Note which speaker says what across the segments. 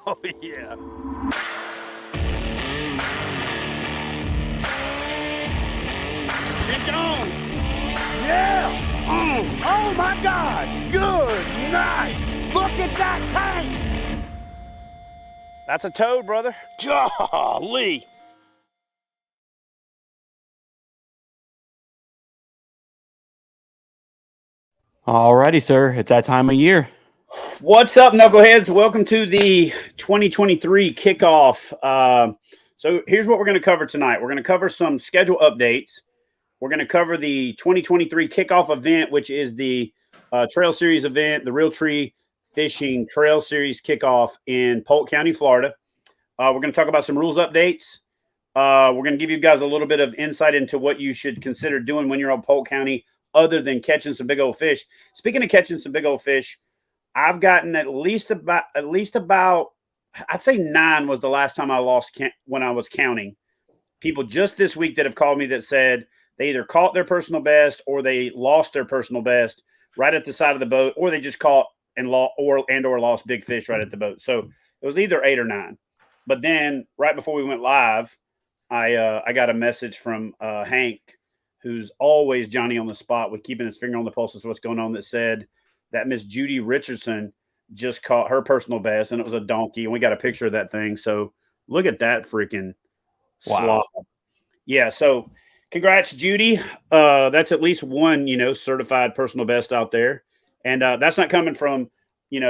Speaker 1: Oh, yeah. Fish on. Yeah. Oh, my God. Good night. Look at that tank. That's a toad, brother. Golly.
Speaker 2: Alrighty, sir. It's that time of year.
Speaker 1: What's up, knuckleheads? Welcome to the 2023 kickoff. So here's what we're going to cover tonight. We're going to cover some schedule updates. We're going to cover the 2023 kickoff event, which is the Trail Series event, the Real Tree Fishing Trail Series kickoff in Polk County, Florida. We're going to talk about some rules updates. We're going to give you guys a little bit of insight into what you should consider doing when you're on Polk County, other than catching some big old fish. Speaking of catching some big old fish, I've gotten at least about I'd say 9 was the last time I lost when I was counting. People just this week that have called me that said they either caught their personal best or they lost their personal best right at the side of the boat, or they just caught and lost big fish right at the boat. So it was either 8 or 9. But then right before we went live, I got a message from Hank, who's always Johnny on the spot with keeping his finger on the pulse of what's going on, that said that Miss Judy Richardson just caught her personal best, and it was a donkey, and we got a picture of that thing. So look at that freaking slop. Yeah, so congrats, Judy. That's at least one, certified personal best out there. And that's not coming from,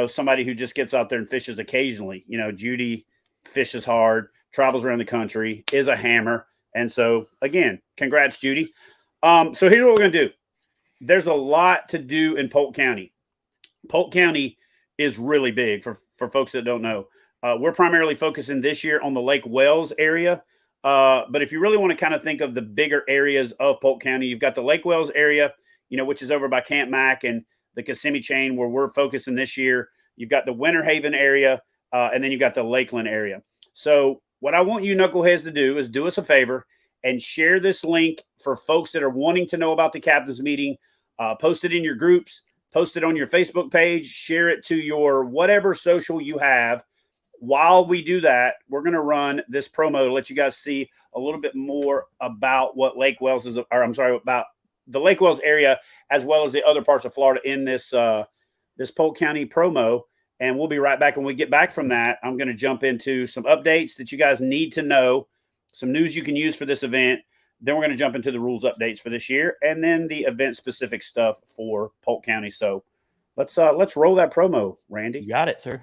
Speaker 1: somebody who just gets out there and fishes occasionally. Judy fishes hard, travels around the country, is a hammer. And so, again, congrats, Judy. So here's what we're going to do. There's a lot to do in Polk County. Polk County is really big for folks that don't know. We're primarily focusing this year on the Lake Wales area. But if you really want to kind of think of the bigger areas of Polk County, you've got the Lake Wales area, which is over by Camp Mack and the Kissimmee chain, where we're focusing this year. You've got the Winter Haven area, and then you've got the Lakeland area. So what I want you knuckleheads to do is do us a favor and share this link for folks that are wanting to know about the captain's meeting. Post it in your groups, post it on your Facebook page, share it to your whatever social you have. While we do that, we're going to run this promo to let you guys see a little bit more about what Lake Wales is, about the Lake Wales area, as well as the other parts of Florida in this Polk County promo. And we'll be right back. When we get back from that, I'm going to jump into some updates that you guys need to know, some news you can use for this event. Then we're going to jump into the rules updates for this year, and then the event-specific stuff for Polk County. So let's roll that promo, Randy.
Speaker 2: You got it, sir.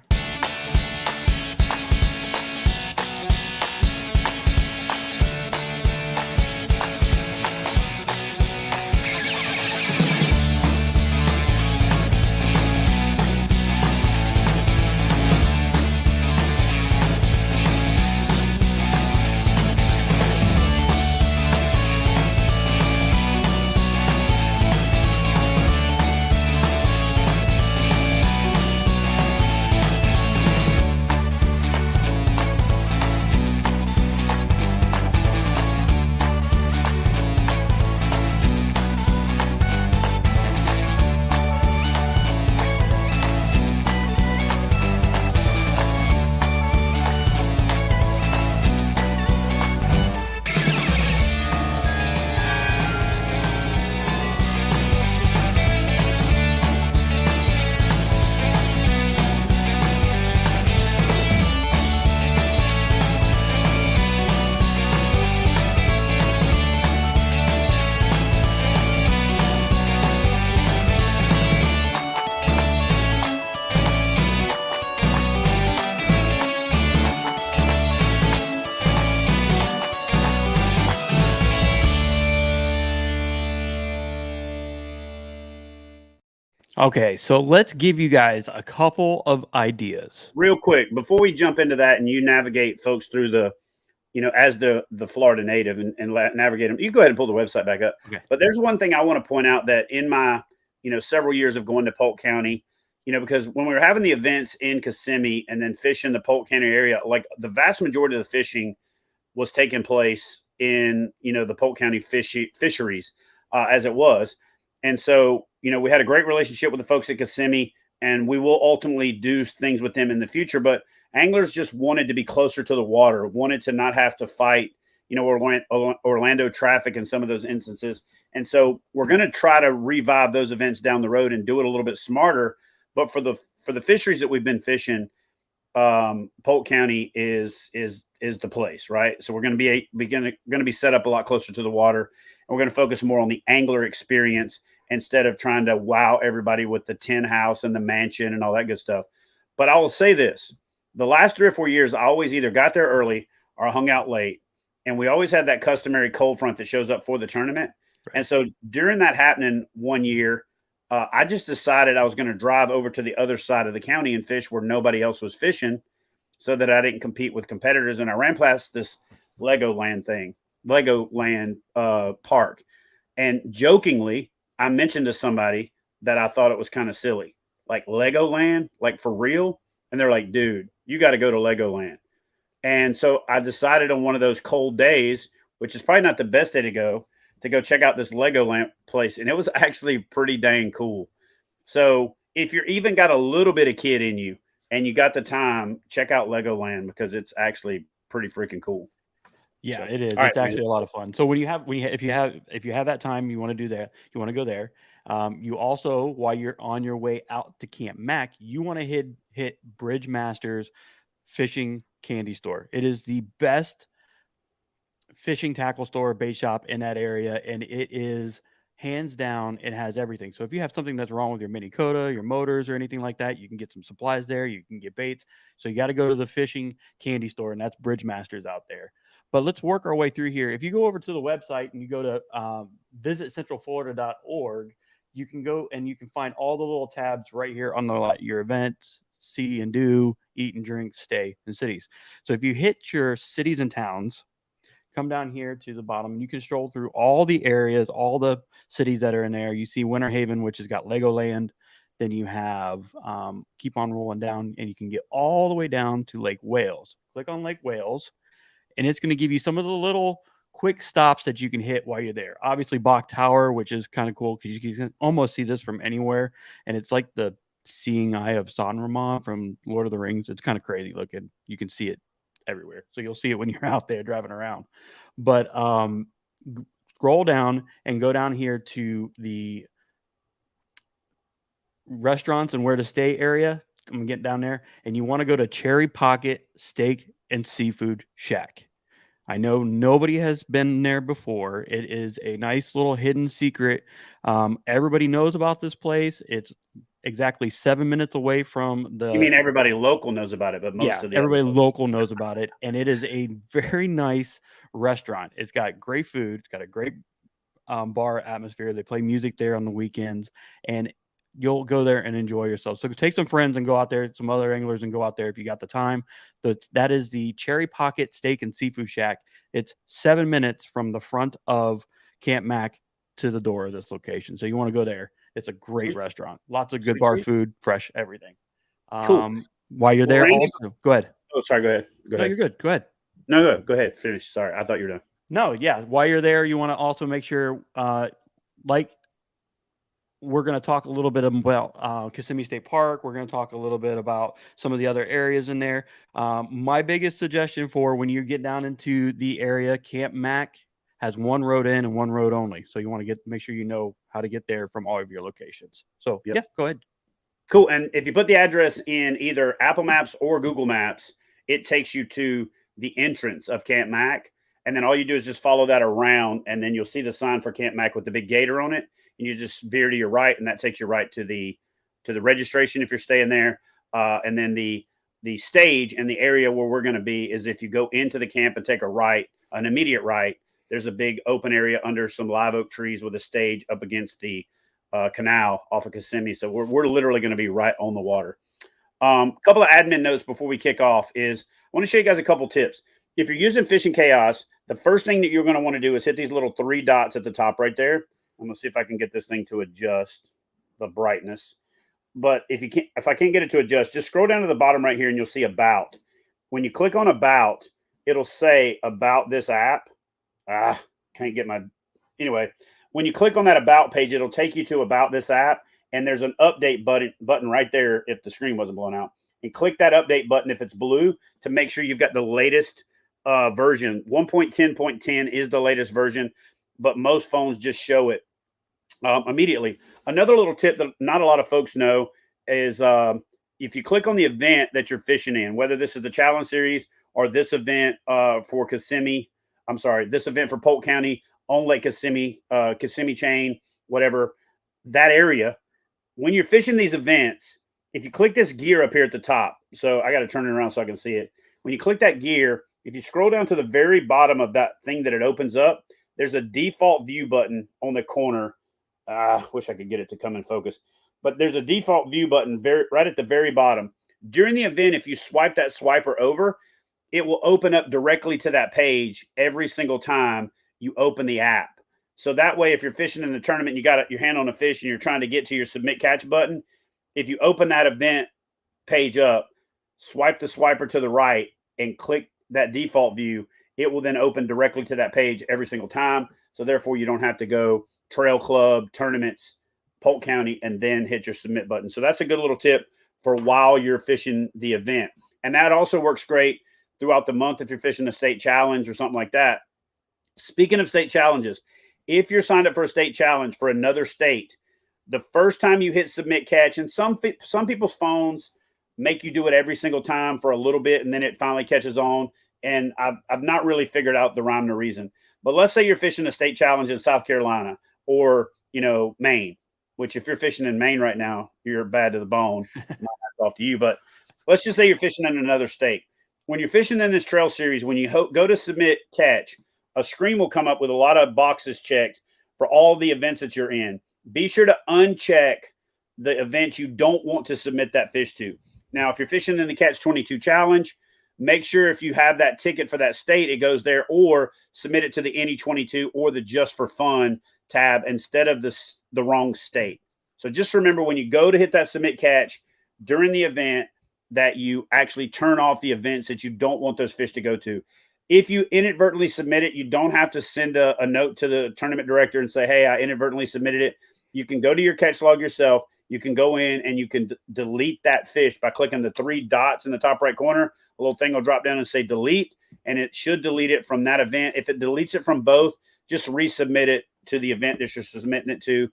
Speaker 2: Okay, so let's give you guys a couple of ideas.
Speaker 1: Real quick, before we jump into that and you navigate folks through the, as the Florida native and navigate them, you go ahead and pull the website back up.
Speaker 2: Okay.
Speaker 1: But there's one thing I want to point out that in my, several years of going to Polk County, because when we were having the events in Kissimmee and then fishing the Polk County area, like the vast majority of the fishing was taking place in, the Polk County fisheries as it was. And so, we had a great relationship with the folks at Kissimmee, and we will ultimately do things with them in the future. But Anglers just wanted to be closer to the water, wanted to not have to fight, Orlando traffic in some of those instances. And so we're going to try to revive those events down the road and do it a little bit smarter. But for the fisheries that we've been fishing, Polk County is the place, right? So we're going to be set up a lot closer to the water, and we're going to focus more on the angler experience instead of trying to wow everybody with the tin house and the mansion and all that good stuff. But I will say this: the last 3 or 4 years, I always either got there early or hung out late, and we always had that customary cold front that shows up for the tournament. Right. And so during that happening one year, I just decided I was going to drive over to the other side of the county and fish where nobody else was fishing so that I didn't compete with competitors. And I ran past this Legoland park. And jokingly, I mentioned to somebody that I thought it was kind of silly, like Legoland, like for real. And they're like, dude, you got to go to Legoland. And so I decided on one of those cold days, which is probably not the best day to go check out this Legoland place. And it was actually pretty dang cool. So if you're even got a little bit of kid in you and you got the time, check out Legoland because it's actually pretty freaking cool.
Speaker 2: Yeah, so, it is. It's actually a lot of fun. So if you have that time, you want to do that, you want to go there. You also, while you're on your way out to Camp Mack, you want to hit Bridgemaster's Fishing Candy Store. It is the best fishing tackle store, bait shop in that area, and it is hands down, it has everything. So if you have something that's wrong with your mini Coda, your motors, or anything like that, you can get some supplies there. You can get baits. So you got to go to the Fishing Candy Store, and that's Bridgemasters out there. But let's work our way through here. If you go over to the website and you go to visitcentralflorida.org, you can go and you can find all the little tabs right here on the your events, see and do, eat and drink, stay, and cities. So if you hit your cities and towns, come down here to the bottom, and you can stroll through all the areas, all the cities that are in there. You see Winter Haven, which has got Legoland. Then you have keep on rolling down, and you can get all the way down to Lake Wales. Click on Lake Wales, and it's going to give you some of the little quick stops that you can hit while you're there. Obviously, Bach Tower, which is kind of cool because you can almost see this from anywhere, and it's like the seeing eye of Sauron from Lord of the Rings. It's kind of crazy looking. You can see it everywhere, so you'll see it when you're out there driving around. But scroll down and go down here to the restaurants and where to stay area. I'm gonna get down there, and you want to go to Cherry Pocket Steak and Seafood Shack. I know nobody has been there before. It is a nice little hidden secret. Everybody knows about this place. It's exactly 7 minutes away from the.
Speaker 1: You mean everybody local knows about it, but most of the
Speaker 2: everybody local knows about it, and it is a very nice restaurant. It's got great food. It's got a great bar atmosphere. They play music there on the weekends, and you'll go there and enjoy yourself. So take some friends and go out there, some other anglers, and go out there if you got the time. That is the Cherry Pocket Steak and Seafood Shack. It's 7 minutes from the front of Camp Mack to the door of this location. So you want to go there. It's a great restaurant. Lots of good bar food, fresh, everything.
Speaker 1: Cool.
Speaker 2: While you're there, also go ahead.
Speaker 1: Oh, sorry. Go ahead.
Speaker 2: No, you're good. Go ahead.
Speaker 1: No, go ahead. Finish. Sorry, I thought you were done.
Speaker 2: No, yeah. While you're there, you want to also make sure, we're going to talk a little bit about Kissimmee State Park. We're going to talk a little bit about some of the other areas in there. My biggest suggestion for when you get down into the area, Camp Mack has one road in and one road only. So you want to make sure you know how to get there from all of your locations. So yeah, go ahead.
Speaker 1: Cool. And if you put the address in either Apple Maps or Google Maps, it takes you to the entrance of Camp Mack. And then all you do is just follow that around, and then you'll see the sign for Camp Mack with the big gator on it. And you just veer to your right, and that takes you right to the registration if you're staying there. And then the stage and the area where we're going to be is if you go into the camp and take an immediate right, there's a big open area under some live oak trees with a stage up against the canal off of Kissimmee. So we're literally going to be right on the water. A couple of admin notes before we kick off is I want to show you guys a couple tips. If you're using Fishing Chaos, the first thing that you're going to want to do is hit these little 3 dots at the top right there. I'm going to see if I can get this thing to adjust the brightness. But if I can't get it to adjust, just scroll down to the bottom right here and you'll see About. When you click on About, it'll say About this app. Anyway, when you click on that About page, it'll take you to About this app. And there's an update button right there if the screen wasn't blown out. and click that update button if it's blue to make sure you've got the latest version. 1.10.10 is the latest version, but most phones just show it immediately. Another little tip that not a lot of folks know is if you click on the event that you're fishing in, whether this is the Challenge Series or this event for Kissimmee, this event for Polk County on Lake Kissimmee, Kissimmee Chain, whatever, that area, when you're fishing these events, if you click this gear up here at the top, so I got to turn it around so I can see it. When you click that gear, if you scroll down to the very bottom of that thing that it opens up, there's a default view button on the corner. Wish I could get it to come in focus, but there's a default view button right at the very bottom. During the event, if you swipe that swiper over, it will open up directly to that page every single time you open the app. So that way, if you're fishing in the tournament, you got your hand on a fish and you're trying to get to your submit catch button, if you open that event page up, swipe the swiper to the right and click that default view, it will then open directly to that page every single time. So therefore, you don't have to go Trail Club, tournaments, Polk County, and then hit your submit button. So that's a good little tip for while you're fishing the event. And that also works great throughout the month if you're fishing a state challenge or something like that. Speaking of state challenges, if you're signed up for a state challenge for another state, the first time you hit submit catch, and some people's phones make you do it every single time for a little bit, and then it finally catches on. And I've not really figured out the rhyme or reason. But let's say you're fishing a state challenge in South Carolina or, Maine, which if you're fishing in Maine right now, you're bad to the bone. Off to you. But let's just say you're fishing in another state. When you're fishing in this trail series, when you go to submit catch, a screen will come up with a lot of boxes checked for all the events that you're in. Be sure to uncheck the events you don't want to submit that fish to. Now, if you're fishing in the Catch 22 Challenge, make sure if you have that ticket for that state, it goes there, or submit it to the Any 22 or the Just for Fun tab instead of the wrong state. So just remember when you go to hit that submit catch during the event that you actually turn off the events that you don't want those fish to go to. If you inadvertently submit it, you don't have to send a note to the tournament director and say, hey, I inadvertently submitted it. You can go to your catch log yourself. You can go in and you can delete that fish by clicking the 3 dots in the top right corner. A little thing will drop down and say delete, and it should delete it from that event. If it deletes it from both, just resubmit it to the event that you're submitting it to,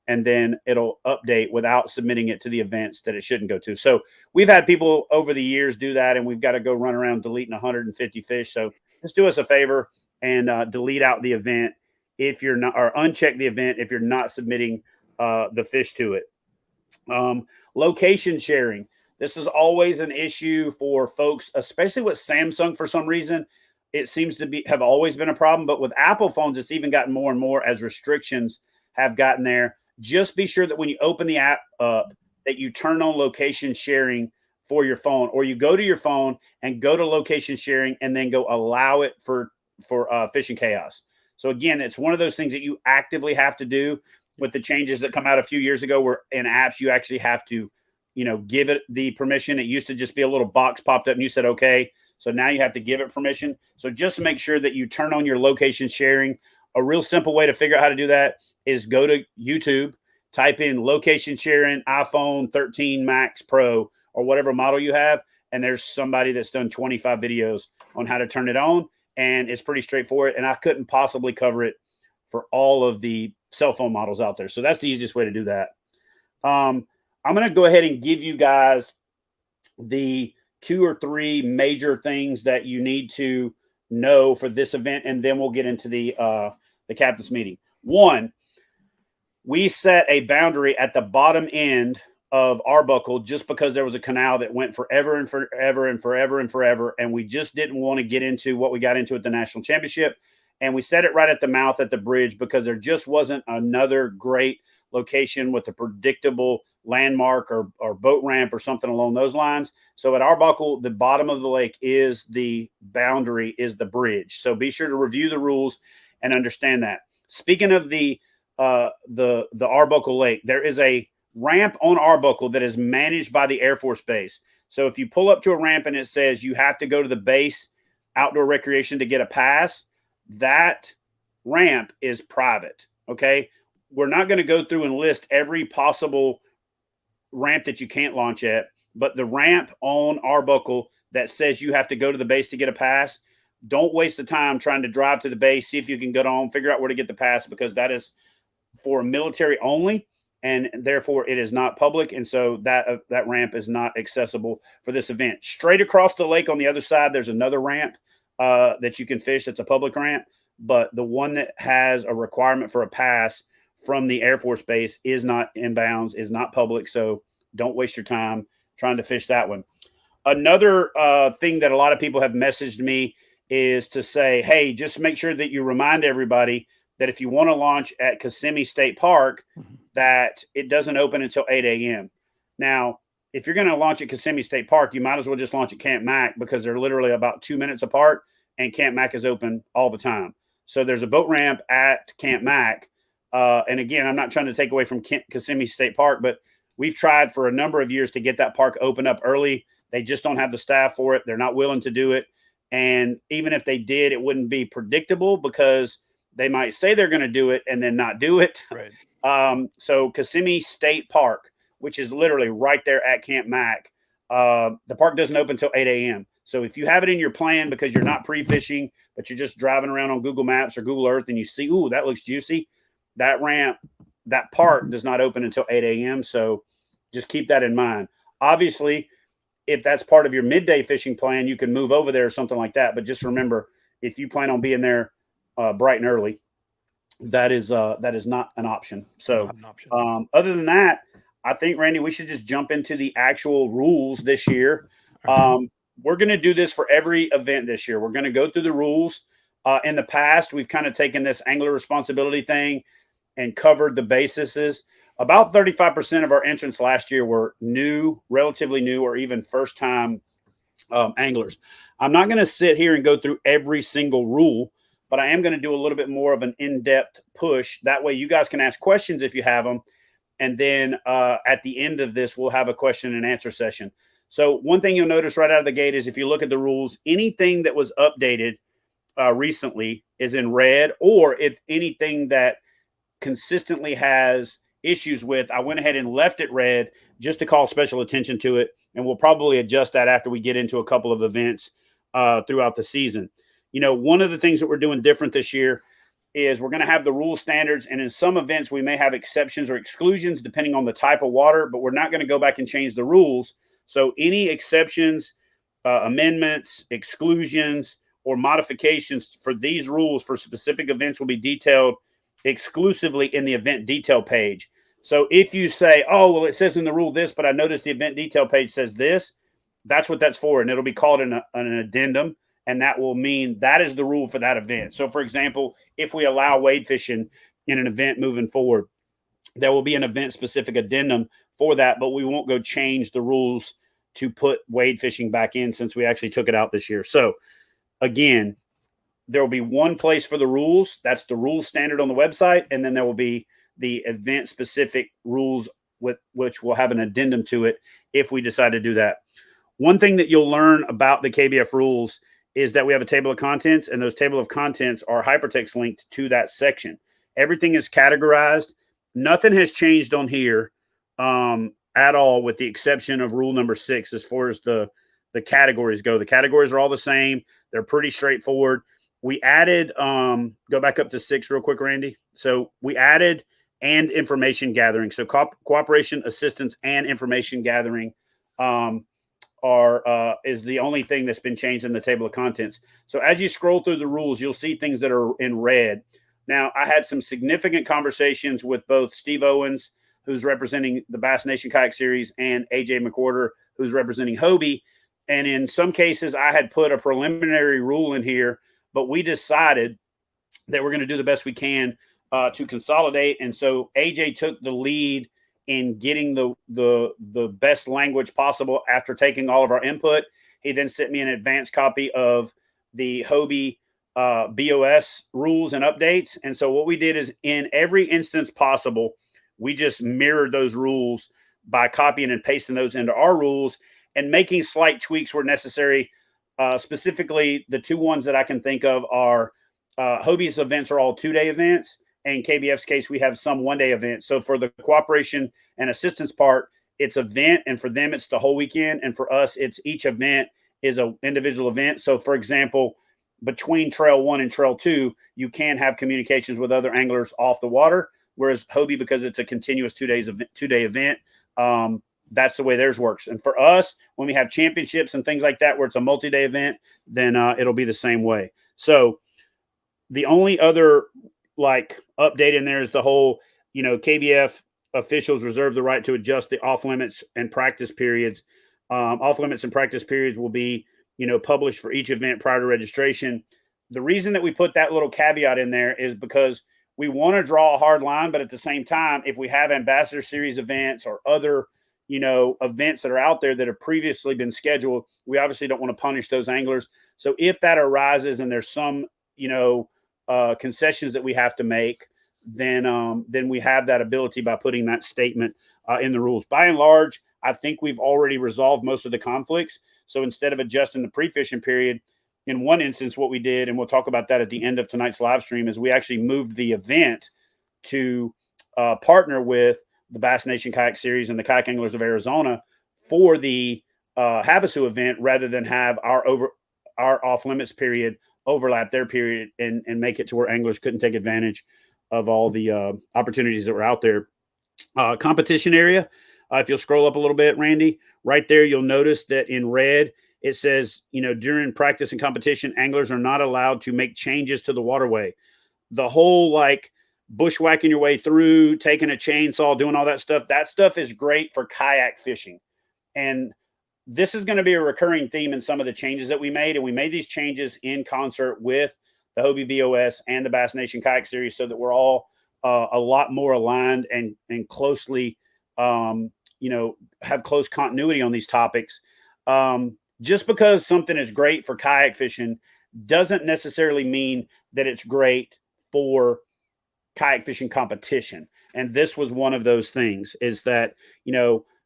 Speaker 1: and then it'll update without submitting it to the events that it shouldn't go to. So we've had people over the years do that, and we've got to go run around deleting 150 fish. So just do us a favor and delete out the event if you're not, or uncheck the event if you're not submitting the fish to it. Location sharing. This is always an issue for folks, especially with Samsung. For some reason, it seems to have always been a problem, but with Apple phones, it's even gotten more and more as restrictions have gotten there. Just be sure that when you open the app up, that you turn on location sharing for your phone, or you go to your phone and go to location sharing and then go allow it for Fishing Chaos. So again, it's one of those things that you actively have to do with the changes that come out a few years ago, where in apps you actually have to, give it the permission. It used to just be a little box popped up and you said, okay. So now you have to give it permission. So just make sure that you turn on your location sharing. A real simple way to figure out how to do that is go to YouTube, type in location sharing iPhone 13 Max Pro or whatever model you have. And there's somebody that's done 25 videos on how to turn it on. And it's pretty straightforward. And I couldn't possibly cover it for all of the cell phone models out there. So that's the easiest way to do that. I'm going to go ahead and give you guys the 2 or 3 major things that you need to know for this event, and then we'll get into the captain's meeting. 1, we set a boundary at the bottom end of Arbuckle just because there was a canal that went forever and forever and forever and forever, and we just didn't want to get into what we got into at the National Championship. And we set it right at the mouth at the bridge because there just wasn't another great location with a predictable landmark or boat ramp or something along those lines. So at Arbuckle, the bottom of the lake is the boundary, is the bridge. So be sure to review the rules and understand that. Speaking of the Arbuckle Lake, there is a ramp on Arbuckle that is managed by the Air Force Base. So if you pull up to a ramp and it says you have to go to the base outdoor recreation to get a pass, that ramp is private. Okay. We're not going to go through and list every possible ramp that you can't launch at, but the ramp on Arbuckle that says you have to go to the base to get a pass, don't waste the time trying to drive to the base, see if you can get on, figure out where to get the pass, because that is for military only, and therefore it is not public. And so that ramp is not accessible for this event. Straight across the lake on the other side, there's another ramp that you can fish. That's a public ramp, but the one that has a requirement for a pass from the Air Force Base is not inbounds, is not public. So don't waste your time trying to fish that one. Another thing that a lot of people have messaged me is to say, hey, just make sure that you remind everybody that if you want to launch at Kissimmee State Park, that it doesn't open until 8 a.m. Now, if you're going to launch at Kissimmee State Park, you might as well just launch at Camp Mack, because they're literally about 2 minutes apart, and Camp Mack is open all the time. So there's a boat ramp at Camp Mack. And again, I'm not trying to take away from Kissimmee State Park, but we've tried for a number of years to get that park open up early. They just don't have the staff for it. They're not willing to do it. And even if they did, it wouldn't be predictable, because they might say they're going to do it and then not do it.
Speaker 2: Right.
Speaker 1: So Kissimmee State Park, which is literally right there at Camp Mack, the park doesn't open until 8 a.m. So if you have it in your plan because you're not pre-fishing, but you're just driving around on Google Maps or Google Earth and you see, ooh, that looks juicy, that ramp, that park does not open until 8 a.m. So just keep that in mind. Obviously, if that's part of your midday fishing plan, you can move over there or something like that. But just remember, if you plan on being there bright and early, that is not an option. So other than that, I think, Randy, we should just jump into the actual rules this year. We're going to do this for every event this year. We're going to go through the rules. In the past, we've kind of taken this angler responsibility thing and covered the bases. About 35% of our entrants last year were new, relatively new, or even first-time anglers. I'm not going to sit here and go through every single rule, but I am going to do a little bit more of an in-depth push. That way you guys can ask questions if you have them. And then at the end of this, we'll have a question and answer session. So one thing you'll notice right out of the gate is if you look at the rules, anything that was updated recently is in red, or if anything that consistently has issues with, I went ahead and left it red just to call special attention to it. And we'll probably adjust that after we get into a couple of events throughout the season. You know, one of the things that we're doing different this year is we're going to have the rule standards. And in some events, we may have exceptions or exclusions depending on the type of water, but we're not going to go back and change the rules. So any exceptions, amendments, exclusions, or modifications for these rules for specific events will be detailed exclusively in the event detail page. So if you say, oh, well, it says in the rule this, but I noticed the event detail page says this, that's what that's for. And it'll be called an addendum. And that will mean that is the rule for that event. So, for example, if we allow wade fishing in an event moving forward, there will be an event-specific addendum for that, but we won't go change the rules to put wade fishing back in since we actually took it out this year. So, again, there will be one place for the rules. That's the rules standard on the website. And then there will be the event-specific rules with which will have an addendum to it if we decide to do that. One thing that you'll learn about the KBF rules is that we have a table of contents, and those table of contents are hypertext linked to that section. Everything is categorized. Nothing has changed on here at all, with the exception of rule number 6 as far as the categories go. The categories are all the same. They're pretty straightforward. We added, go back up to 6 real quick, Randy. So we added and information gathering. So cooperation, assistance, and information gathering is the only thing that's been changed in the table of contents. So as you scroll through the rules, you'll see things that are in red. Now, I had some significant conversations with both Steve Owens, who's representing the Bass Nation Kayak Series, and AJ McWhorter, who's representing Hobie. And in some cases, I had put a preliminary rule in here, but we decided that we're going to do the best we can to consolidate. And so AJ took the lead in getting the best language possible after taking all of our input. He then sent me an advanced copy of the Hobie BOS rules and updates. And so what we did is, in every instance possible, we just mirrored those rules by copying and pasting those into our rules and making slight tweaks where necessary. Specifically, the two ones that I can think of are Hobie's events are all 2-day events. And KBF's case, we have some 1-day events. So for the cooperation and assistance part, it's event, and for them it's the whole weekend, and for us it's each event is an individual event. So for example, between trail 1 and trail 2, you can have communications with other anglers off the water, whereas Hobie, because it's a continuous 2-day event, that's the way theirs works. And for us, when we have championships and things like that, where it's a multi-day event, then it'll be the same way. So the only other like update in there is the whole, KBF officials reserve the right to adjust the off limits and practice periods. Off limits and practice periods will be, published for each event prior to registration. The reason that we put that little caveat in there is because we want to draw a hard line, but at the same time, if we have ambassador series events or other, events that are out there that have previously been scheduled, we obviously don't want to punish those anglers. So if that arises and there's some, concessions that we have to make, then we have that ability by putting that statement in the rules. By and large, I think we've already resolved most of the conflicts. So instead of adjusting the pre-fishing period, in one instance, what we did, and we'll talk about that at the end of tonight's live stream, is we actually moved the event to partner with the Bass Nation Kayak Series and the Kayak Anglers of Arizona for the Havasu event, rather than have our off limits period overlap their period and make it to where anglers couldn't take advantage of all the opportunities that were out there. Competition area. If you'll scroll up a little bit, Randy, right there, you'll notice that in red, it says, during practice and competition, anglers are not allowed to make changes to the waterway. The whole like bushwhacking your way through, taking a chainsaw, doing all that stuff is great for kayak fishing. And this is going to be a recurring theme in some of the changes that we made. And we made these changes in concert with the Hobie BOS and the Bass Nation Kayak Series, so that we're all a lot more aligned and closely, have close continuity on these topics. Just because something is great for kayak fishing doesn't necessarily mean that it's great for kayak fishing competition. And this was one of those things, is that,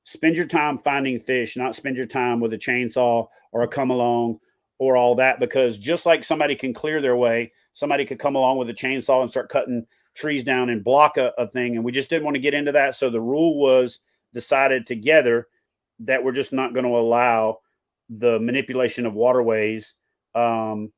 Speaker 1: spend your time finding fish, not spend your time with a chainsaw or a come along or all that, because just like somebody can clear their way, somebody could come along with a chainsaw and start cutting trees down and block a thing. And we just didn't want to get into that. So the rule was decided together that we're just not going to allow the manipulation of waterways. And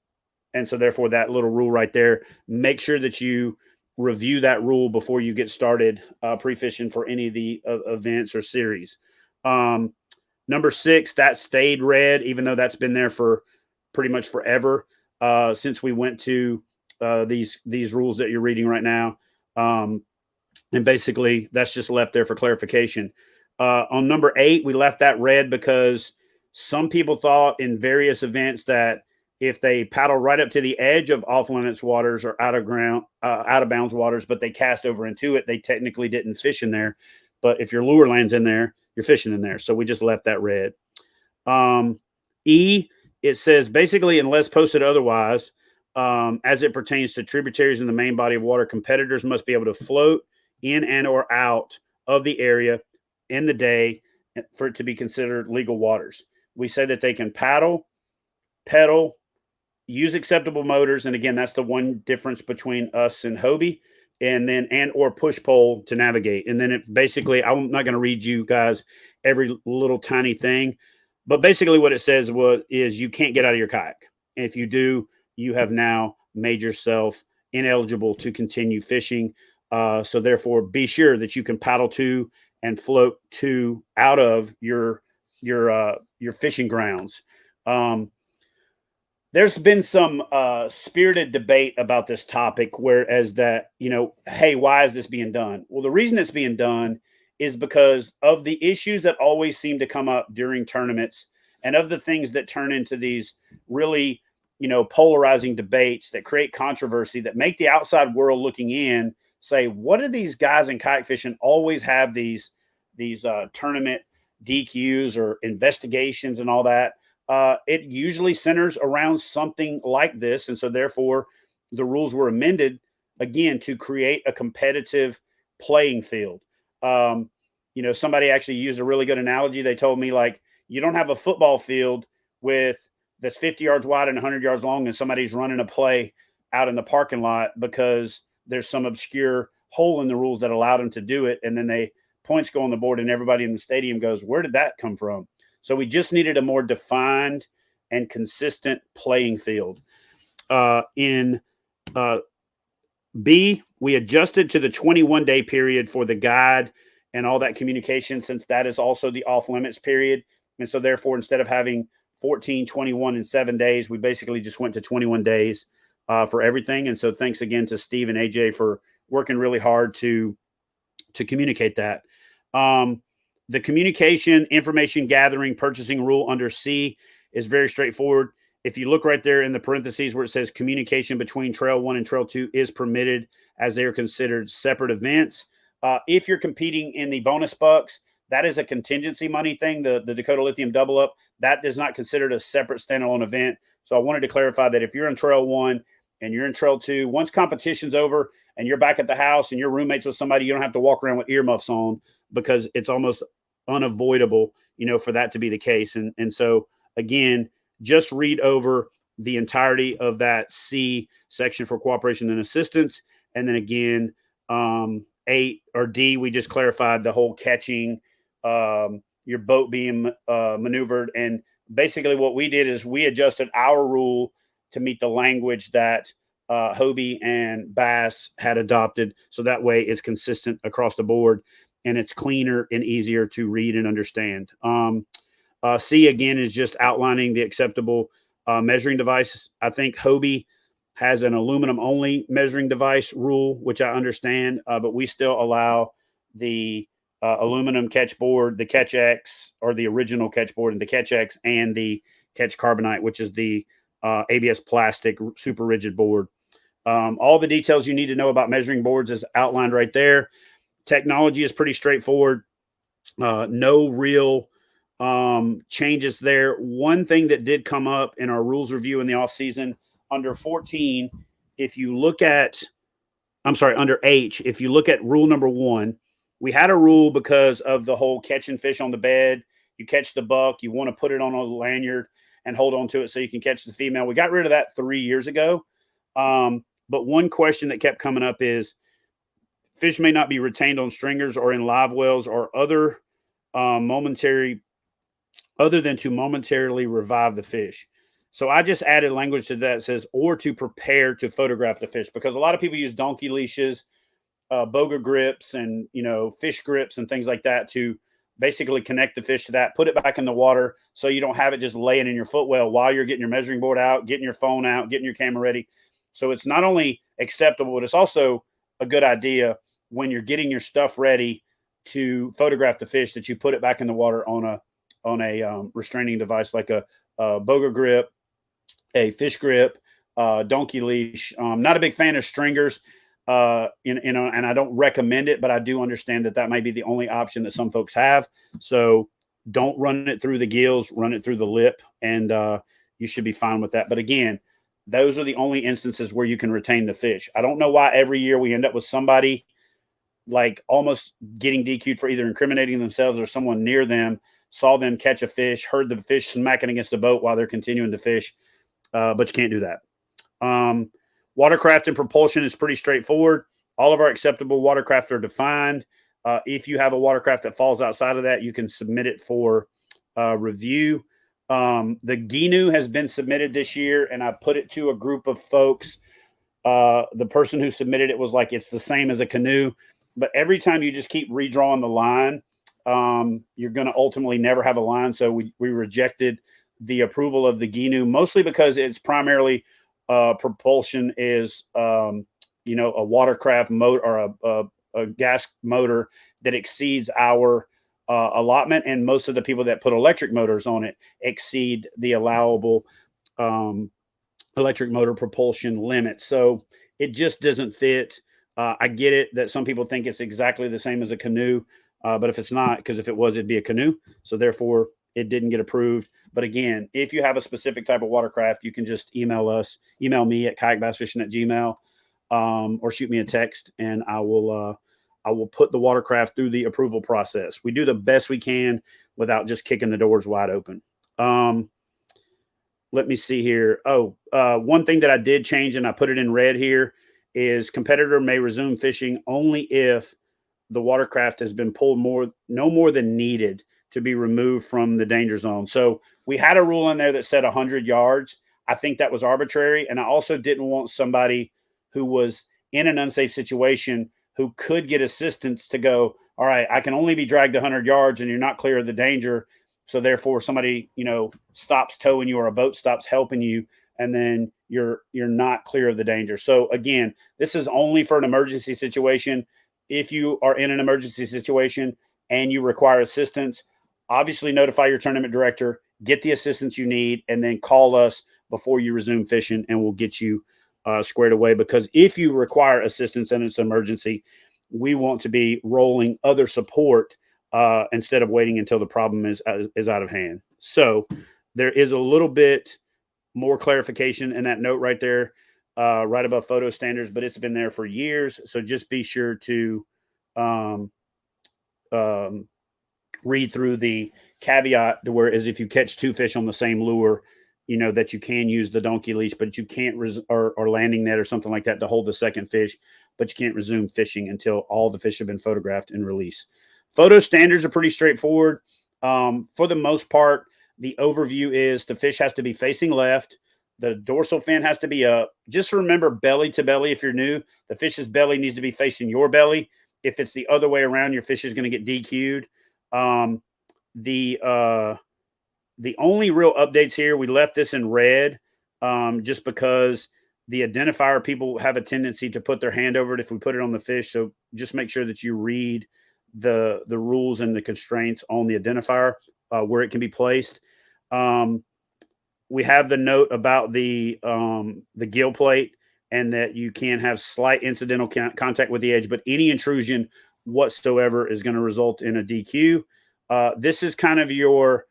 Speaker 1: so therefore that little rule right there, make sure that you review that rule before you get started pre-fishing for any of the events or series. Number 6, that stayed red, even though that's been there for pretty much forever, since we went to these rules that you're reading right now. And basically that's just left there for clarification. On number 8, we left that red because some people thought in various events that if they paddle right up to the edge of off limits waters or out of bounds waters, but they cast over into it, they technically didn't fish in there. But if your lure lands in there, you're fishing in there. So we just left that red. E, it says basically, unless posted otherwise, as it pertains to tributaries in the main body of water, competitors must be able to float in and or out of the area in the day for it to be considered legal waters. We say that they can paddle, pedal, use acceptable motors. And again, that's the one difference between us and Hobie, and or push pole to navigate. And then it basically, I'm not going to read you guys every little tiny thing, but basically what it says is you can't get out of your kayak. And if you do, you have now made yourself ineligible to continue fishing. So therefore be sure that you can paddle to and float to out of your fishing grounds. There's been some spirited debate about this topic, whereas that, hey, why is this being done? Well, the reason it's being done is because of the issues that always seem to come up during tournaments, and of the things that turn into these really, polarizing debates that create controversy, that make the outside world looking in say, what do these guys in kayak fishing always have these tournament DQs or investigations and all that? It usually centers around something like this. And so therefore the rules were amended again to create a competitive playing field. Somebody actually used a really good analogy. They told me, like, you don't have a football field that's 50 yards wide and 100 yards long, and somebody's running a play out in the parking lot because there's some obscure hole in the rules that allowed them to do it. And then they points go on the board and everybody in the stadium goes, where did that come from? So we just needed a more defined and consistent playing field. In B, we adjusted to the 21-day period for the guide and all that communication, since that is also the off-limits period. And so therefore, instead of having 14, 21, and 7 days, we basically just went to 21 days for everything. And so thanks again to Steve and AJ for working really hard to communicate that. The communication, information gathering, purchasing rule under C is very straightforward. If you look right there in the parentheses where it says communication between Trail 1 and Trail 2 is permitted, as they are considered separate events. If you're competing in the bonus bucks, that is a contingency money thing, the Dakota Lithium Double Up. That is not considered a separate standalone event. So I wanted to clarify that if you're in Trail 1 and you're in Trail 2, once competition's over and you're back at the house and your roommates with somebody, you don't have to walk around with earmuffs on, because it's almost unavoidable, for that to be the case. And so, again, just read over the entirety of that C section for cooperation and assistance. And then again, 8 or D, we just clarified the whole catching, your boat being maneuvered. And basically what we did is we adjusted our rule to meet the language that Hobie and Bass had adopted. So that way it's consistent across the board and it's cleaner and easier to read and understand. C, again, is just outlining the acceptable measuring device. I think Hobie has an aluminum-only measuring device rule, which I understand, but we still allow the aluminum catch board, the Catch X, or the original catch board, and the Catch X, and the Catch Carbonite, which is the ABS plastic super rigid board. All the details you need to know about measuring boards is outlined right there. Technology is pretty straightforward. No real changes there. One thing that did come up in our rules review in the off season under 14, under H, if you look at rule number 1, we had a rule because of the whole catching fish on the bed. You catch the buck, you want to put it on a lanyard and hold on to it so you can catch the female. We got rid of that 3 years ago. But one question that kept coming up is fish may not be retained on stringers or in live wells or other other than to momentarily revive the fish. So I just added language to that says, or to prepare to photograph the fish, because a lot of people use donkey leashes, boga grips, and, fish grips and things like that to basically connect the fish to that, put it back in the water so you don't have it just laying in your footwell while you're getting your measuring board out, getting your phone out, getting your camera ready. So it's not only acceptable, but it's also a good idea when you're getting your stuff ready to photograph the fish that you put it back in the water on a restraining device like a boga grip, a fish grip, donkey leash. Not a big fan of stringers, and I don't recommend it, but I do understand that might be the only option that some folks have. So don't run it through the gills, run it through the lip, and you should be fine with that. But again, those are the only instances where you can retain the fish. I don't know why every year we end up with somebody like almost getting DQ'd for either incriminating themselves or someone near them saw them catch a fish, heard the fish smacking against the boat while they're continuing to fish. But you can't do that. Watercraft and propulsion is pretty straightforward. All of our acceptable watercraft are defined. If you have a watercraft that falls outside of that, you can submit it for review. The GNU has been submitted this year, and I put it to a group of folks. The person who submitted it was like, it's the same as a canoe. But every time you just keep redrawing the line, you're going to ultimately never have a line. So we rejected the approval of the GNU, mostly because it's primarily propulsion is, a watercraft motor or a gas motor that exceeds our allotment. And most of the people that put electric motors on it exceed the allowable electric motor propulsion limit. So it just doesn't fit. I get it that some people think it's exactly the same as a canoe. But if it's not, because if it was, it'd be a canoe. So therefore, it didn't get approved. But again, if you have a specific type of watercraft, you can just email me at kayakbassfishing@gmail.com, or shoot me a text, and I will put the watercraft through the approval process. We do the best we can without just kicking the doors wide open. Let me see here. One thing that I did change, and I put it in red here, is competitor may resume fishing only if the watercraft has been pulled no more than needed to be removed from the danger zone. So we had a rule in there that said 100 yards. I think that was arbitrary. And I also didn't want somebody who was in an unsafe situation who could get assistance to go, all right, I can only be dragged 100 yards and you're not clear of the danger. So therefore somebody, stops towing you or a boat stops helping you, and then you're not clear of the danger. So again, this is only for an emergency situation. If you are in an emergency situation and you require assistance, obviously notify your tournament director, get the assistance you need, and then call us before you resume fishing, and we'll get you squared away. Because if you require assistance and it's an emergency, we want to be rolling other support instead of waiting until the problem is out of hand. So there is a little bit more clarification in that note right there, right above photo standards, but it's been there for years. So just be sure to read through the caveat to where is if you catch two fish on the same lure, that you can use the donkey leash, but you can't or landing net or something like that to hold the second fish, but you can't resume fishing until all the fish have been photographed and released. Photo standards are pretty straightforward. For the most part, the overview is the fish has to be facing left. The dorsal fin has to be up. Just remember belly to belly. If you're new, the fish's belly needs to be facing your belly. If it's the other way around, your fish is going to get DQ'd. The only real updates here, we left this in red just because the identifier, people have a tendency to put their hand over it if we put it on the fish. So just make sure that you read the rules and the constraints on the identifier where it can be placed. We have the note about the gill plate and that you can have slight incidental contact with the edge, but any intrusion whatsoever is going to result in a DQ. This is kind of your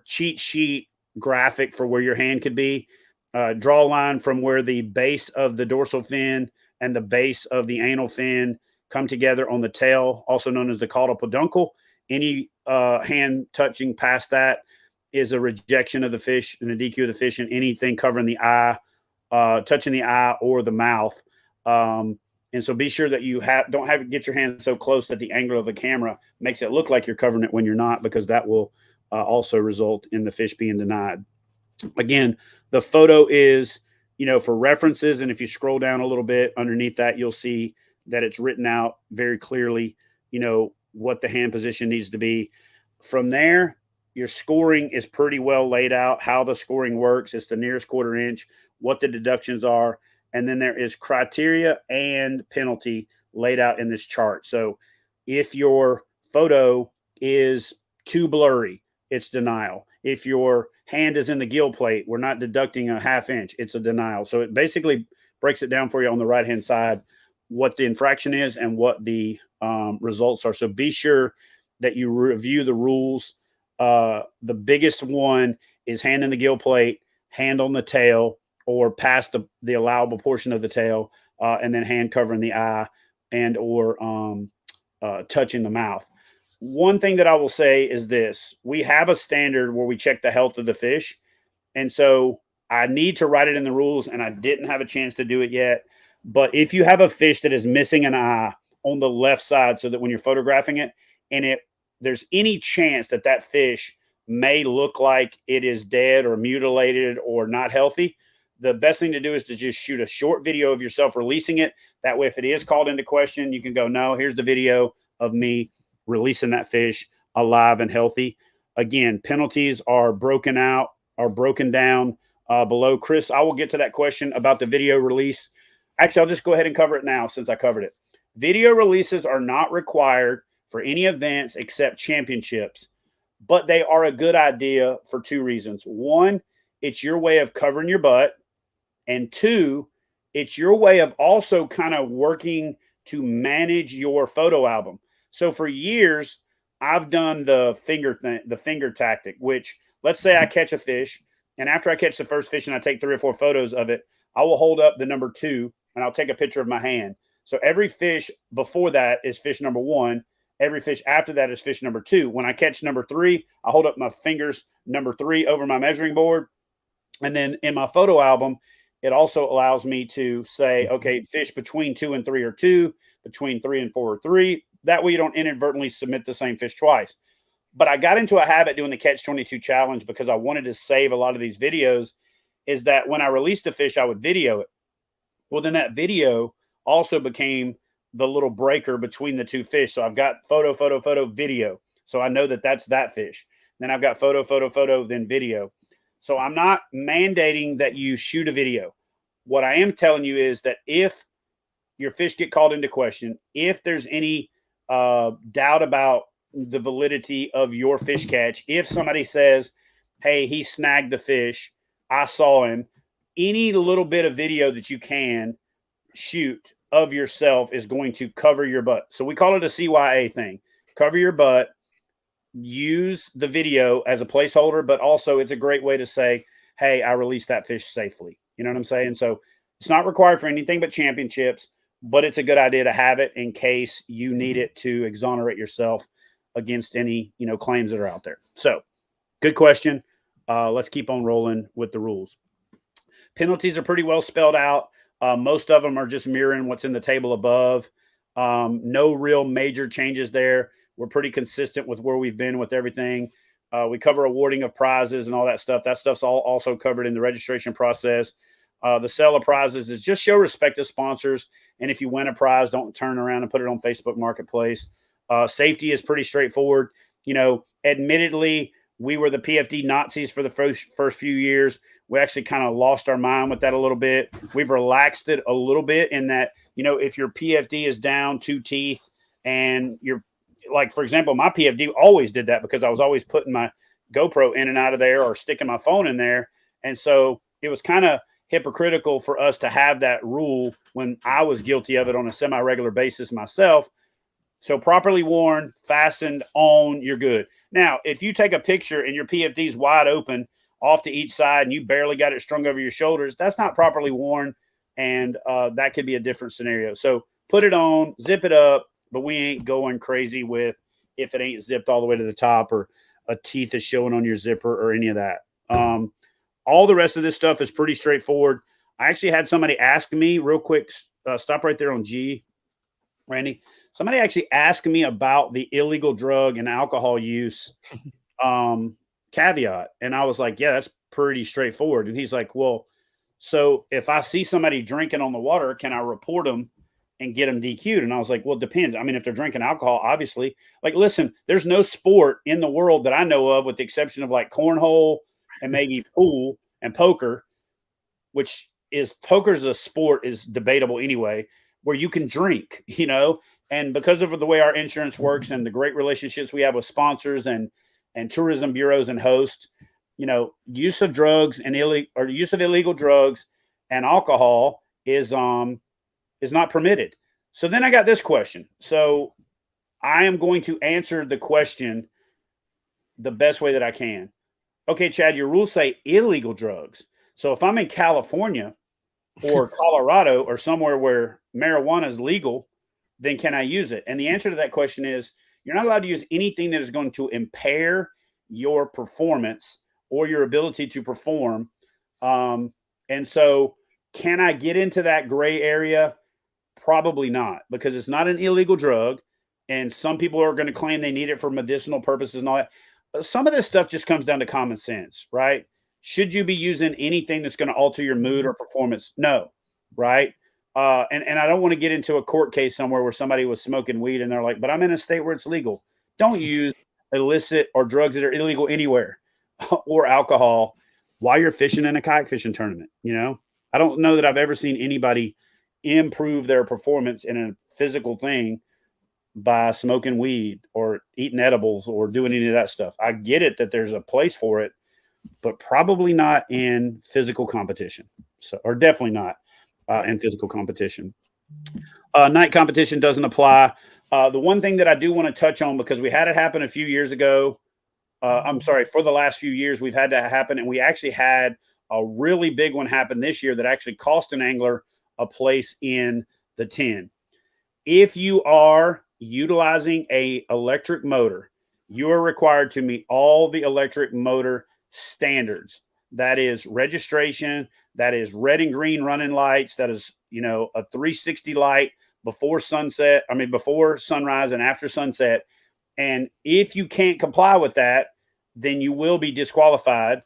Speaker 1: cheat sheet graphic for where your hand could be. Draw a line from where the base of the dorsal fin and the base of the anal fin come together on the tail, also known as the caudal peduncle. Any hand touching past that is a rejection of the fish and a DQ of the fish, and anything covering the eye, touching the eye or the mouth. And so be sure that you don't have get your hand so close that the angle of the camera makes it look like you're covering it when you're not, because that will also result in the fish being denied. Again, the photo is, for references. And if you scroll down a little bit underneath that, you'll see that it's written out very clearly, what the hand position needs to be. From there, your scoring is pretty well laid out, how the scoring works. It's the nearest quarter inch, what the deductions are. And then there is criteria and penalty laid out in this chart. So if your photo is too blurry, it's denial. If your hand is in the gill plate, we're not deducting a half inch, it's a denial. So it basically breaks it down for you on the right-hand side, what the infraction is and what the results are. So be sure that you review the rules. The biggest one is hand in the gill plate, hand on the tail, or past the allowable portion of the tail, and then hand covering the eye and or touching the mouth. One thing that I will say is this: we have a standard where we check the health of the fish. And so I need to write it in the rules, and I didn't have a chance to do it yet. But if you have a fish that is missing an eye on the left side, so that when you're photographing it and there's any chance that that fish may look like it is dead or mutilated or not healthy, the best thing to do is to just shoot a short video of yourself releasing it. That way, if it is called into question, you can go, no, here's the video of me releasing that fish alive and healthy. Again, penalties are broken down below. Chris, I will get to that question about the video release. Actually, I'll just go ahead and cover it now since I covered it. Video releases are not required for any events except championships, but they are a good idea for two reasons. One, it's your way of covering your butt. And two, it's your way of also kind of working to manage your photo album. So for years, I've done the finger tactic, which, let's say I catch a fish, and after I catch the first fish and I take 3 or 4 photos of it, I will hold up the number 2 and I'll take a picture of my hand. So every fish before that is fish number 1. Every fish after that is fish number 2. When I catch number 3, I hold up my fingers number 3 over my measuring board. And then in my photo album, It also allows me to say, okay, fish between 2 and 3 are 2, between 3 and 4 are 3. That way you don't inadvertently submit the same fish twice. But I got into a habit doing the Catch 22 challenge because I wanted to save a lot of these videos, is that when I released a fish, I would video it. Well, then that video also became the little breaker between the two fish. So I've got photo, photo, photo, video. So I know that that's that fish. Then I've got photo, photo, photo, then video. So I'm not mandating that you shoot a video. What I am telling you is that if your fish get called into question, if there's any doubt about the validity of your fish catch, if somebody says, hey, he snagged the fish, I saw him, any little bit of video that you can shoot of yourself is going to cover your butt. So we call it a CYA thing. Cover your butt, use the video as a placeholder, but also it's a great way to say, hey, I released that fish safely. You know what I'm saying? So it's not required for anything but championships, but it's a good idea to have it in case you need it to exonerate yourself against any, claims that are out there. So good question. Let's keep on rolling with the rules. Penalties are pretty well spelled out. Most of them are just mirroring what's in the table above. No real major changes there. We're pretty consistent with where we've been with everything. We cover awarding of prizes and all that stuff. That stuff's all also covered in the registration process. The sale of prizes is just show respect to sponsors. And if you win a prize, don't turn around and put it on Facebook Marketplace. Safety is pretty straightforward. Admittedly, we were the PFD Nazis for the first few years. We actually kind of lost our mind with that a little bit. We've relaxed it a little bit in that, if your PFD is down 2 teeth and you're like, for example, my PFD always did that because I was always putting my GoPro in and out of there or sticking my phone in there. And so it was kind of hypocritical for us to have that rule when I was guilty of it on a semi-regular basis myself. So properly worn, fastened on, you're good. Now, if you take a picture and your PFD is wide open off to each side and you barely got it strung over your shoulders, that's not properly worn, and that could be a different scenario. So put it on, zip it up, but we ain't going crazy with if it ain't zipped all the way to the top or a teeth is showing on your zipper or any of that. All the rest of this stuff is pretty straightforward. I actually had somebody ask me real quick, stop right there on G, Randy. Somebody actually asked me about the illegal drug and alcohol use caveat. And I was like, yeah, that's pretty straightforward. And he's like, well, so if I see somebody drinking on the water, can I report them and get them DQ'd? And I was like, well, it depends. I mean, if they're drinking alcohol, obviously, like, listen, there's no sport in the world that I know of, with the exception of like cornhole and maybe pool and poker, which is poker as a sport is debatable anyway, where you can drink, and because of the way our insurance works and the great relationships we have with sponsors and tourism bureaus and hosts, use of drugs and use of illegal drugs and alcohol is not permitted. So then I got this question. So I am going to answer the question the best way that I can. Okay, Chad, your rules say illegal drugs. So if I'm in California or Colorado or somewhere where marijuana is legal, then can I use it? And the answer to that question is you're not allowed to use anything that is going to impair your performance or your ability to perform. And so can I get into that gray area? Probably not, because it's not an illegal drug. And some people are going to claim they need it for medicinal purposes and all that. Some of this stuff just comes down to common sense, right? Should you be using anything that's going to alter your mood or performance? No, right? And I don't want to get into a court case somewhere where somebody was smoking weed and they're like, but I'm in a state where it's legal. Don't use illicit or drugs that are illegal anywhere or alcohol while you're fishing in a kayak fishing tournament. I don't know that I've ever seen anybody improve their performance in a physical thing by smoking weed or eating edibles or doing any of that stuff. I get it that there's a place for it, but probably not in physical competition. Or definitely not in physical competition. Night competition doesn't apply. The one thing that I do want to touch on, because we had it happen a few years ago. For the last few years, we've had that happen. And we actually had a really big one happen this year that actually cost an angler a place in the 10. If you are utilizing a electric motor, you are required to meet all the electric motor standards. that is registration, that is red and green running lights, that is, you know, a 360 light before sunset, before sunrise and after sunset. And if you can't comply with that, then you will be disqualified.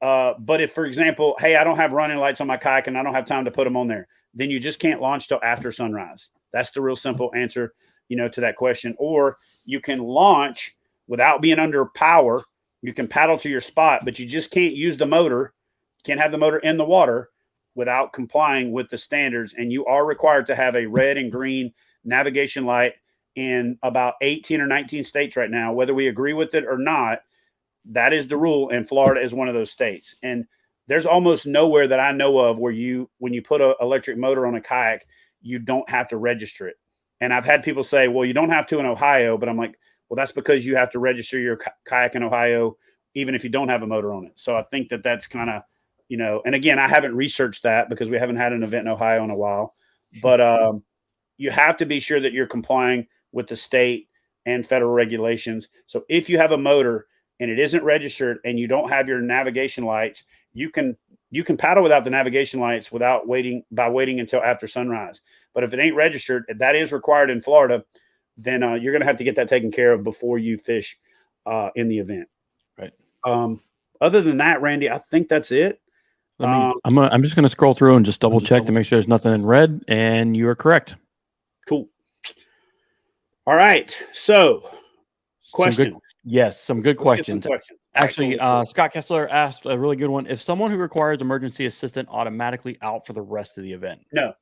Speaker 1: But if, for example, hey, I don't have running lights on my kayak and I don't have time to put them on there, then you just can't launch till after sunrise. That's the real simple answer, you know, to that question. Or you can launch without being under power. You can paddle to your spot, but you just can't use the motor. You can't have the motor in the water without complying with the standards. And you are required to have a red and green navigation light in about 18 or 19 states right now, whether we agree with it or not. That is the rule, and Florida is one of those states. And there's almost nowhere that I know of where when you put an electric motor on a kayak, you don't have to register it. And I've had people say, well, you don't have to in Ohio, but I'm like, well, that's because you have to register your kayak in Ohio, even if you don't have a motor on it. So I think that that's kind of, you know, and again, I haven't researched that because we haven't had an event in Ohio in a while, but you have to be sure that you're complying with the state and federal regulations. So if you have a motor and it isn't registered and you don't have your navigation lights, you can paddle without the navigation lights without waiting until after sunrise. But if it ain't registered, that is required in Florida, then you're going to have to get that taken care of before you fish in the event.
Speaker 2: Right.
Speaker 1: Other than that, Randy, I think that's it.
Speaker 2: I'm just going to scroll through and just double check to make sure there's nothing in red, and you are correct.
Speaker 1: Cool. All right. So, questions.
Speaker 2: Some good questions. Actually,
Speaker 1: right, cool.
Speaker 2: Scott Kessler asked a really good one. If someone who requires emergency assistance automatically out for the rest of the event?
Speaker 1: No,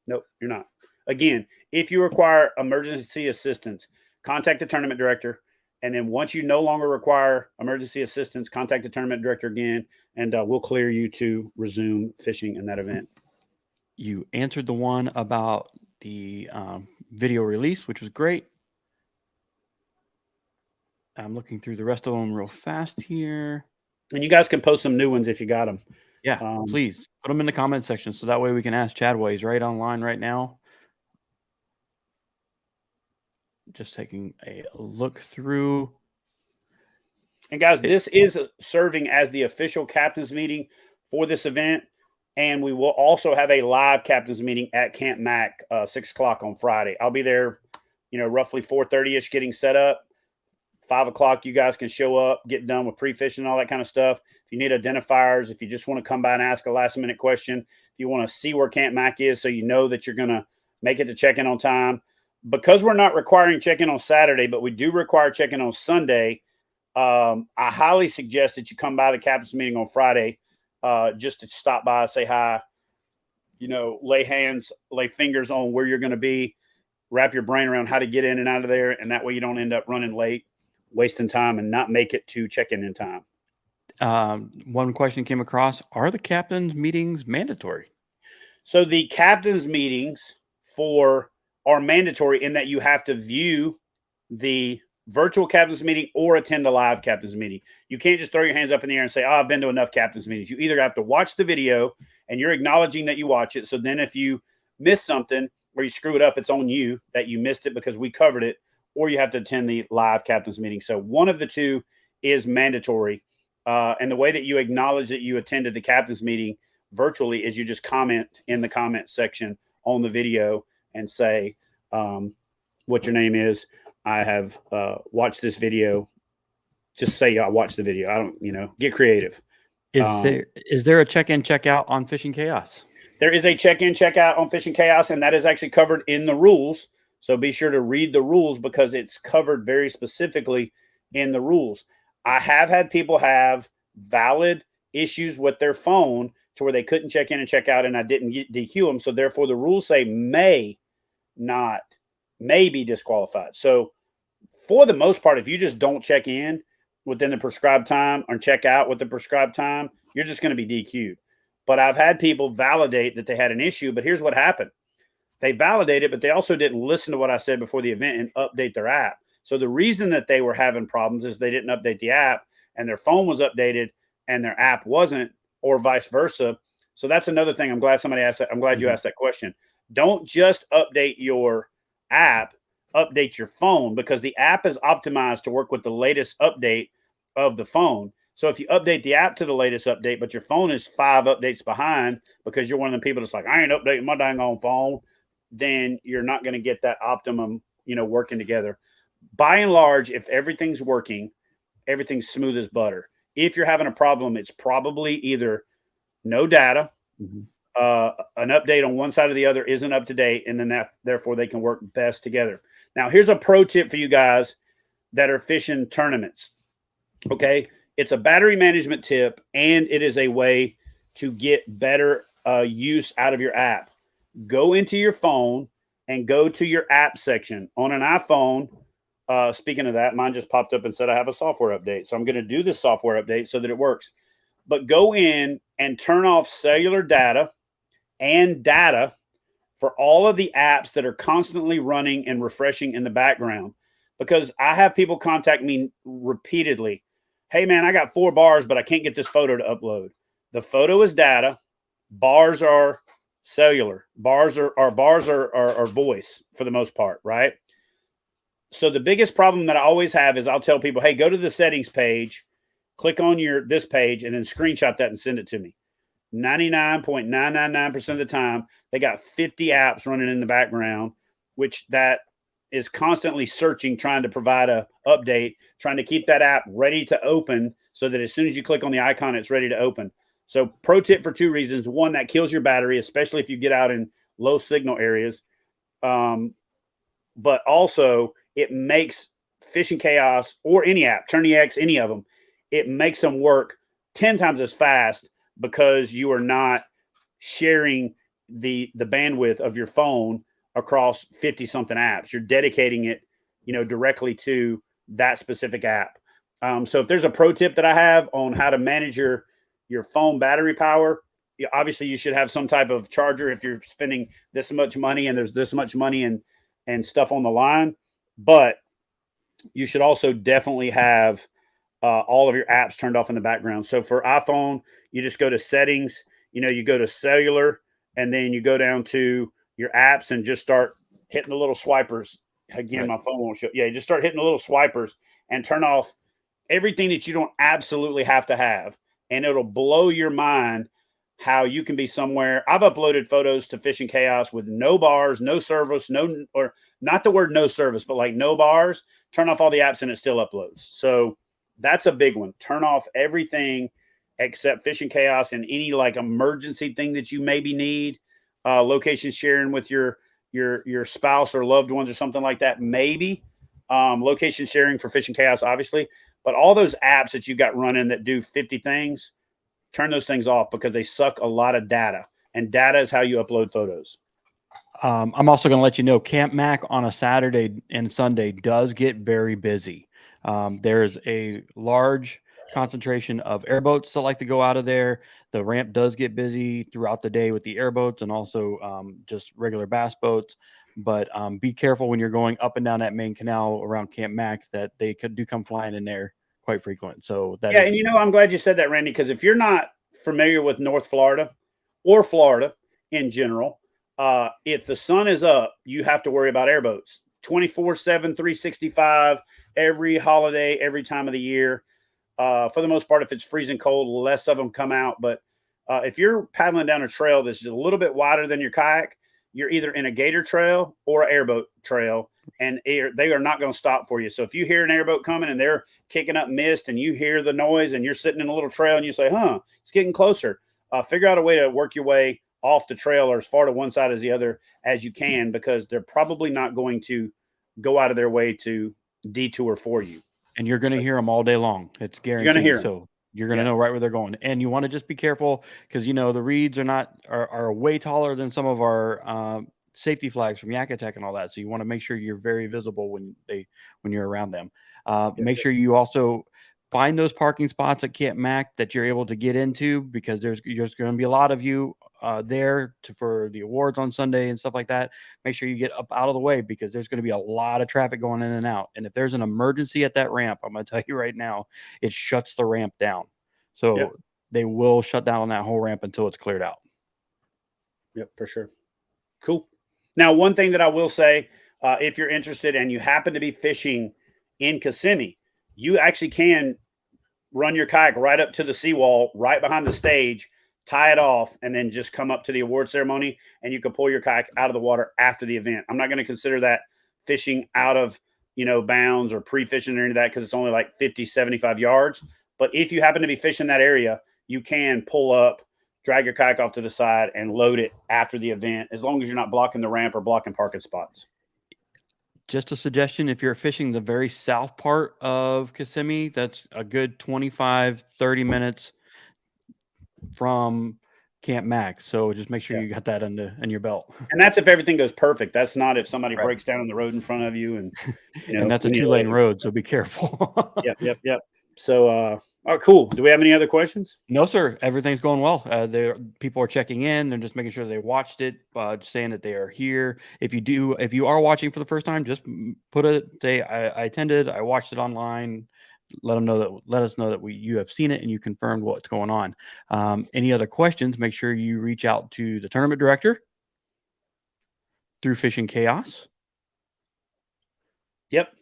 Speaker 1: you're not. Again, if you require emergency assistance, contact the tournament director. And then once you no longer require emergency assistance, contact the tournament director again, and we'll clear you to resume fishing in that event.
Speaker 2: You answered the one about the video release, which was great. I'm looking through the rest of them real fast here.
Speaker 1: And you guys can post some new ones if you got them.
Speaker 2: Yeah, please put them in the comment section so that way we can ask Chad while he's right online right now. Just taking a look through.
Speaker 1: And guys, this is serving as the official captain's meeting for this event. And we will also have a live captain's meeting at Camp Mack, 6 o'clock on Friday. I'll be there, you know, roughly 4:30-ish getting set up. 5 o'clock, you guys can show up, get done with pre-fishing and all that kind of stuff. If you need identifiers, if you just want to come by and ask a last-minute question, if you want to see where Camp Mack is so you know that you're going to make it to check-in on time. Because we're not requiring check-in on Saturday, but we do require check-in on Sunday, I highly suggest that you come by the captain's meeting on Friday just to stop by, say hi, you know, lay fingers on where you're going to be, wrap your brain around how to get in and out of there, and that way you don't end up running late, wasting time, and not make it to check-in in time.
Speaker 2: One question came across: are the captain's meetings mandatory?
Speaker 1: So the captain's meetings are mandatory in that you have to view the virtual captain's meeting or attend the live captain's meeting. You can't just throw your hands up in the air and say, oh, I've been to enough captain's meetings. You either have to watch the video and you're acknowledging that you watch it. So then if you miss something or you screw it up, it's on you that you missed it because we covered it, or you have to attend the live captain's meeting. So one of the two is mandatory. And the way that you acknowledge that you attended the captain's meeting virtually is you just comment in the comment section on the video and say what your name is. I have watched this video. Just say I watched the video. I don't, get creative.
Speaker 2: Is there a check-in, check-out on Fishing Chaos?
Speaker 1: There is a check-in, check-out on Fishing Chaos, and that is actually covered in the rules. So be sure to read the rules because it's covered very specifically in the rules. I have had people have valid issues with their phone to where they couldn't check in and check out, and I didn't DQ them. So therefore the rules say may be disqualified. So for the most part, if you just don't check in within the prescribed time or check out with the prescribed time, you're just going to be DQ'd. But I've had people validate that they had an issue, but here's what happened. They validated, but they also didn't listen to what I said before the event and update their app. So the reason that they were having problems is they didn't update the app and their phone was updated and their app wasn't, or vice versa. So that's another thing. I'm glad somebody asked that. I'm glad you asked that question. Don't just update your app, update your phone, because the app is optimized to work with the latest update of the phone. So if you update the app to the latest update, but your phone is 5 updates behind because you're one of the people that's like, I ain't updating my dang on phone, then you're not going to get that optimum, working together. By and large, if everything's working, everything's smooth as butter. If you're having a problem, it's probably either no data, an update on one side or the other isn't up to date, and then therefore they can work best together. Now, here's a pro tip for you guys that are fishing tournaments. Okay, it's a battery management tip, and it is a way to get better use out of your app. Go into your phone and go to your app section on an iPhone. Speaking of that, mine just popped up and said I have a software update. So I'm going to do this software update so that it works. But go in and turn off cellular data and data for all of the apps that are constantly running and refreshing in the background. Because I have people contact me repeatedly. Hey, man, I got 4 bars, but I can't get this photo to upload. The photo is data. Bars are cellular. Bars are voice for the most part, right? So the biggest problem that I always have is I'll tell people, hey, go to the settings page, click on this page, and then screenshot that and send it to me. 99.999% of the time, they got 50 apps running in the background, which that is constantly searching, trying to provide a update, trying to keep that app ready to open so that as soon as you click on the icon, it's ready to open. So pro tip for 2 reasons. One, that kills your battery, especially if you get out in low signal areas. But also it makes Fishing Chaos or any app, TourneyX, any of them, it makes them work 10 times as fast because you are not sharing the bandwidth of your phone across 50 something apps. You're dedicating it, directly to that specific app. So if there's a pro tip that I have on how to manage your phone battery power, obviously you should have some type of charger if you're spending this much money and there's this much money and stuff on the line. But you should also definitely have all of your apps turned off in the background. So for iPhone, you just go to settings, you go to cellular, and then you go down to your apps and just start hitting the little swipers. Again, right. My phone won't show. Yeah, you just start hitting the little swipers and turn off everything that you don't absolutely have to have. And it'll blow your mind how you can be somewhere. I've uploaded photos to Fishing Chaos with no bars, no service, or not the word no service, but like no bars. Turn off all the apps and it still uploads. So that's a big one. Turn off everything except Fishing Chaos and any like emergency thing that you maybe need. Location sharing with your spouse or loved ones or something like that. Maybe location sharing for Fishing Chaos, obviously. But all those apps that you got running that do 50 things, turn those things off because they suck a lot of data. And data is how you upload photos.
Speaker 2: I'm also going to let you know Camp Mack on a Saturday and Sunday does get very busy. There's a large concentration of airboats that like to go out of there. The ramp does get busy throughout the day with the airboats and also just regular bass boats. But be careful when you're going up and down that main canal around Camp Mack that they do come flying in there quite frequent. So that
Speaker 1: and I'm glad you said that, Randy, because if you're not familiar with North Florida or Florida in general, if the sun is up, you have to worry about airboats 24/7, 365, every holiday, every time of the year. For the most part, if it's freezing cold, less of them come out. But if you're paddling down a trail that's just a little bit wider than your kayak, you're either in a gator trail or an airboat trail, and they are not going to stop for you. So if you hear an airboat coming and they're kicking up mist and you hear the noise and you're sitting in a little trail and you say, it's getting closer, figure out a way to work your way off the trail or as far to one side as the other as you can, because they're probably not going to go out of their way to detour for you.
Speaker 2: And you're going to hear them all day long. It's guaranteed.
Speaker 1: You're going to hear them.
Speaker 2: So you're going to know right where they're going. And you want to just be careful because, the reeds are way taller than some of our safety flags from Yak Attack and all that. So you want to make sure you're very visible when you're around them. Make sure you also find those parking spots at Camp Mack that you're able to get into, because there's going to be a lot of you there for the awards on Sunday and stuff like that. Make sure you get up out of the way because there's going to be a lot of traffic going in and out. And if there's an emergency at that ramp, I'm going to tell you right now, it shuts the ramp down. So they will shut down that whole ramp until it's cleared out.
Speaker 1: Yep, for sure. Cool. Now, one thing that I will say, if you're interested and you happen to be fishing in Kissimmee, you actually can run your kayak right up to the seawall, right behind the stage, tie it off, and then just come up to the award ceremony, and you can pull your kayak out of the water after the event. I'm not going to consider that fishing out of, bounds or pre-fishing or any of that, because it's only like 50, 75 yards. But if you happen to be fishing that area, you can pull up, drag your kayak off to the side, and load it after the event, as long as you're not blocking the ramp or blocking parking spots.
Speaker 2: Just a suggestion, if you're fishing the very south part of Kissimmee, that's a good 25, 30 minutes from Camp Mack. So just make sure you got that in your belt.
Speaker 1: And that's if everything goes perfect. That's not if somebody
Speaker 2: Right.
Speaker 1: breaks down on the road in front of you. And,
Speaker 2: and that's a 2-lane road, so be careful.
Speaker 1: Yep. So, cool. Do we have any other questions?
Speaker 2: No, sir. Everything's going well. People are checking in. They're just making sure they watched it, saying that they are here. If you are watching for the first time, just say I attended. I watched it online. Let us know that you have seen it and you confirmed what's going on. Any other questions? Make sure you reach out to the tournament director through Fishing Chaos.
Speaker 1: Yep.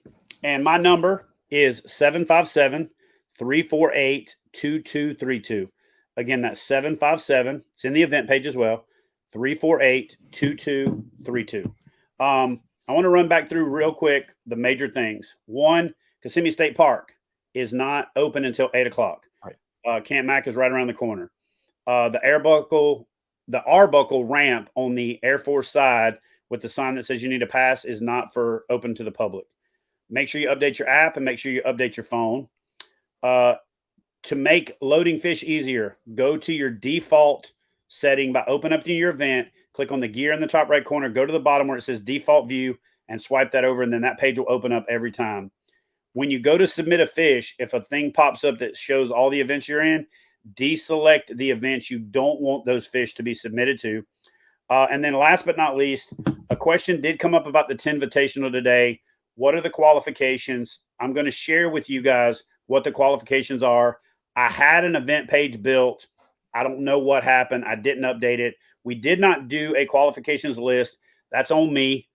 Speaker 1: And my number is 757-348-2232. Again, that's 757. It's in the event page as well. 348-2232. I want to run back through real quick the major things. One, Kissimmee State Park is not open until 8 o'clock.
Speaker 2: Right.
Speaker 1: Camp Mack is right around the corner. The Arbuckle ramp on the Air Force side with the sign that says you need to pass is not open to the public. Make sure you update your app and make sure you update your phone. To make loading fish easier, go to your default setting by opening up your event, click on the gear in the top right corner, go to the bottom where it says default view, and swipe that over, and then that page will open up every time. When you go to submit a fish, if a thing pops up that shows all the events you're in, deselect the events you don't want those fish to be submitted to. And then last but not least, a question did come up about the Tinvitational today. What are the qualifications? I'm going to share with you guys what the qualifications are. I had an event page built. I don't know what happened. I didn't update it. We did not do a qualifications list. That's on me.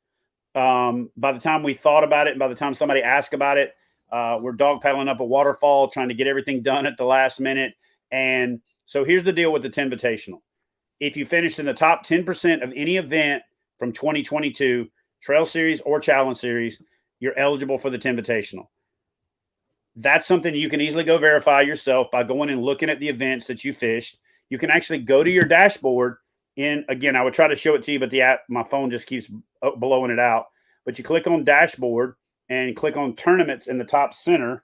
Speaker 1: By the time we thought about it and by the time somebody asked about it, we're dog paddling up a waterfall, trying to get everything done at the last minute. And so here's the deal with the Tinvitational. If you finished in the top 10% of any event from 2022, Trail Series or Challenge Series, you're eligible for the Tinvitational. That's something you can easily go verify yourself by going and looking at the events that you fished. You can actually go to your dashboard. Again, I would try to show it to you, but the app, my phone just keeps blowing it out. But you click on dashboard and click on tournaments in the top center,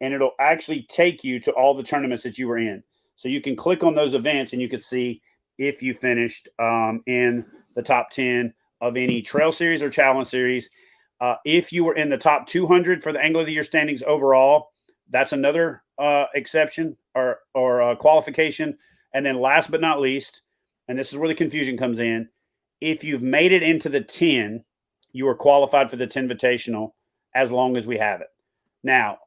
Speaker 1: and it'll actually take you to all the tournaments that you were in. So you can click on those events and you can see if you finished in the top 10 of any Trail Series or Challenge Series. If you were in the top 200 for the Angler of the Year standings overall, that's another exception or qualification. And then last but not least, and this is where the confusion comes in, if you've made it into the 10, you are qualified for the Tinvitational as long as we have it. Now,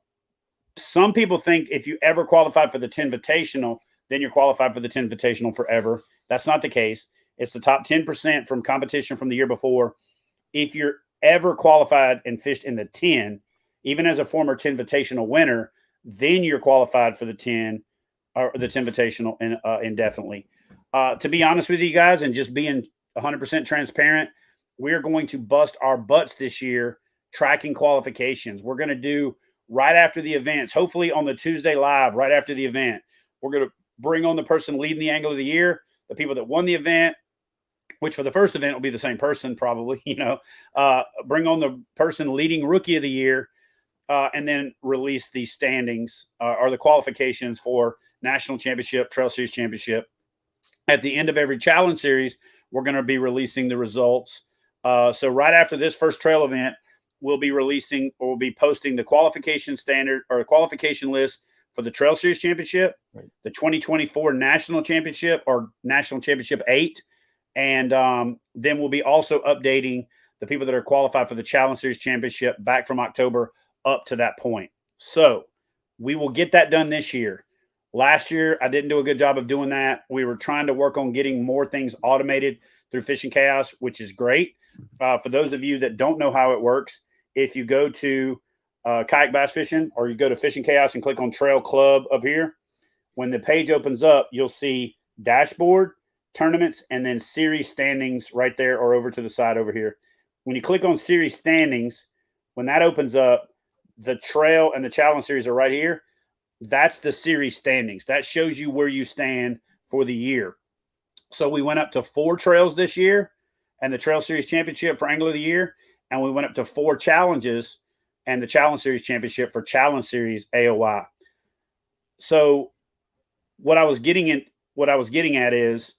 Speaker 1: some people think if you ever qualify for the Tinvitational, then you're qualified for the Tinvitational forever. That's not the case. It's the top 10% from competition from the year before. If you're ever qualified and fished in the 10, even as a former Tinvitational winner, then you're qualified for the 10 or the Tinvitational indefinitely. To be honest with you guys, and just being 100% transparent, we're going to bust our butts this year tracking qualifications. We're going to do right after the events, hopefully on the Tuesday live, right after the event. We're going to bring on the person leading the Angler of the Year, the people that won the event, which for the first event will be the same person probably, bring on the person leading Rookie of the Year, and then release the standings or the qualifications for National Championship, Trail Series Championship. At the end of every Challenge Series, we're going to be releasing the results. So right after this first trail event, we'll be releasing or we'll be posting the qualification standard or qualification list for the Trail Series Championship, right, the 2024 National Championship or National Championship 8. And then we'll be also updating the people that are qualified for the Challenge Series Championship back from October up to that point. So we will get that done this year. Last year, I didn't do a good job of doing that. We were trying to work on getting more things automated through Fishing Chaos, which is great. For those of you that don't know how it works, if you go to kayak bass fishing, or you go to Fishing Chaos and click on Trail Club up here. When the page opens up, you'll see dashboard, tournaments, and then series standings right there, or over to the side over here. When you click on series standings, when that opens up, the trail and the challenge series are right here. That's the series standings. That shows you where you stand for the year. So we went up to 4 trails this year and the Trail Series Championship for Angler of the Year. And we went up to 4 challenges and the Challenge Series Championship for Challenge Series AOI. So what I was getting at is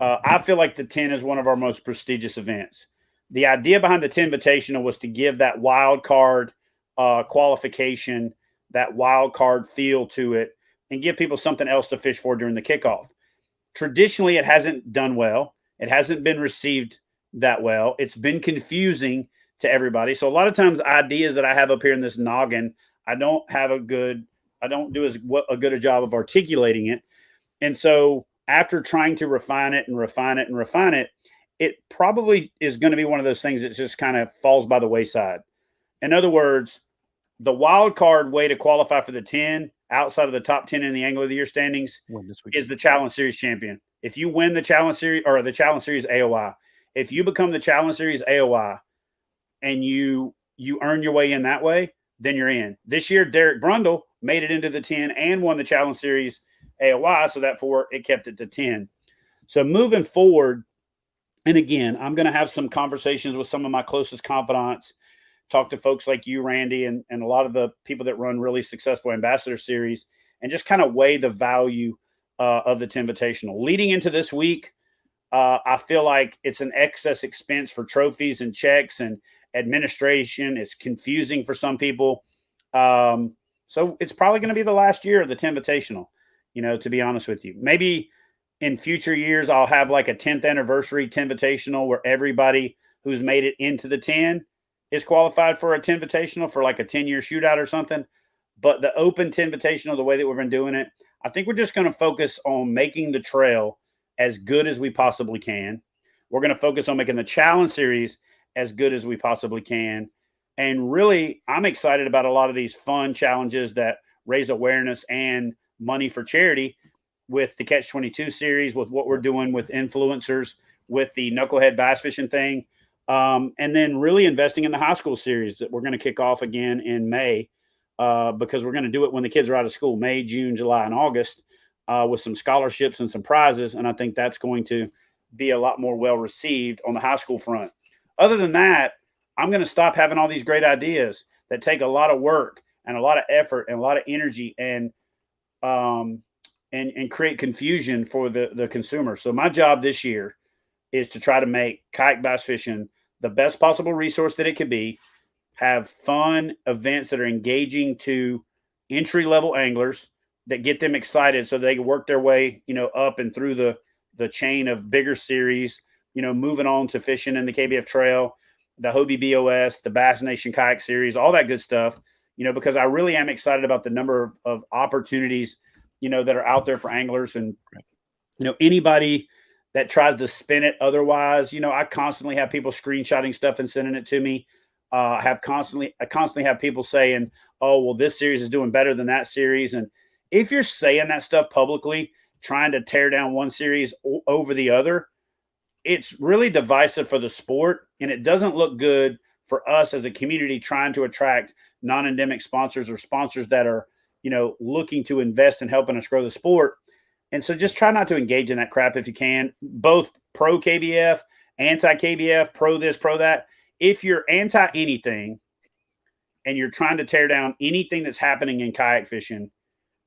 Speaker 1: I feel like the 10 is one of our most prestigious events. The idea behind the 10 Invitational was to give that wild card qualification, that wild card feel to it, and give people something else to fish for during the kickoff. Traditionally, it hasn't done well. It hasn't been received that well. It's been confusing to everybody. So a lot of times ideas that I have up here in this noggin, I don't do as good a job of articulating it. And so after trying to refine it, it probably is going to be one of those things that just kind of falls by the wayside. In other words, the wild card way to qualify for the 10 outside of the top 10 in the Angler of the Year standings is the Challenge Series champion. If you win the Challenge Series or the Challenge Series AOI, if you become the Challenge Series AOI and you earn your way in that way, then you're in. This year, Derek Brundle made it into the 10 and won the Challenge Series AOI, so therefore it kept it to 10. So moving forward, and again, I'm going to have some conversations with some of my closest confidants, talk to folks like you, Randy, and a lot of the people that run really successful ambassador series, and just kind of weigh the value of the 10 Invitational. Leading into this week, I feel like it's an excess expense for trophies and checks and administration. It's confusing for some people. So it's probably going to be the last year of the 10 Invitational, to be honest with you. Maybe in future years, I'll have like a 10th anniversary 10 Invitational where everybody who's made it into the 10 is qualified for a 10 Invitational for like a 10-year shootout or something. But the open 10 Invitational, the way that we've been doing it, I think we're just going to focus on making the trail as good as we possibly can. We're going to focus on making the Challenge Series as good as we possibly can. And really, I'm excited about a lot of these fun challenges that raise awareness and money for charity with the Catch 22 series, with what we're doing with influencers, with the Knucklehead Bass Fishing thing. And then really investing in the high school series that we're going to kick off again in May, because we're going to do it when the kids are out of school, May, June, July, and August, with some scholarships and some prizes. And I think that's going to be a lot more well received on the high school front. Other than that, I'm going to stop having all these great ideas that take a lot of work and a lot of effort and a lot of energy and create confusion for the consumer. So my job this year is to try to make kayak bass fishing the best possible resource that it could be, have fun events that are engaging to entry-level anglers that get them excited so they can work their way, up and through the chain of bigger series, moving on to fishing in the KBF Trail, the Hobie BOS, the Bass Nation Kayak Series, all that good stuff, because I really am excited about the number of opportunities, that are out there for anglers. And, anybody that tries to spin it otherwise, I constantly have people screenshotting stuff and sending it to me. I constantly have people saying, oh, well, this series is doing better than that series. And if you're saying that stuff publicly, trying to tear down one series over the other, it's really divisive for the sport. And it doesn't look good for us as a community trying to attract non-endemic sponsors or sponsors that are, looking to invest in helping us grow the sport. And so just try not to engage in that crap if you can, both pro KBF, anti KBF, pro this, pro that. If you're anti anything and you're trying to tear down anything that's happening in kayak fishing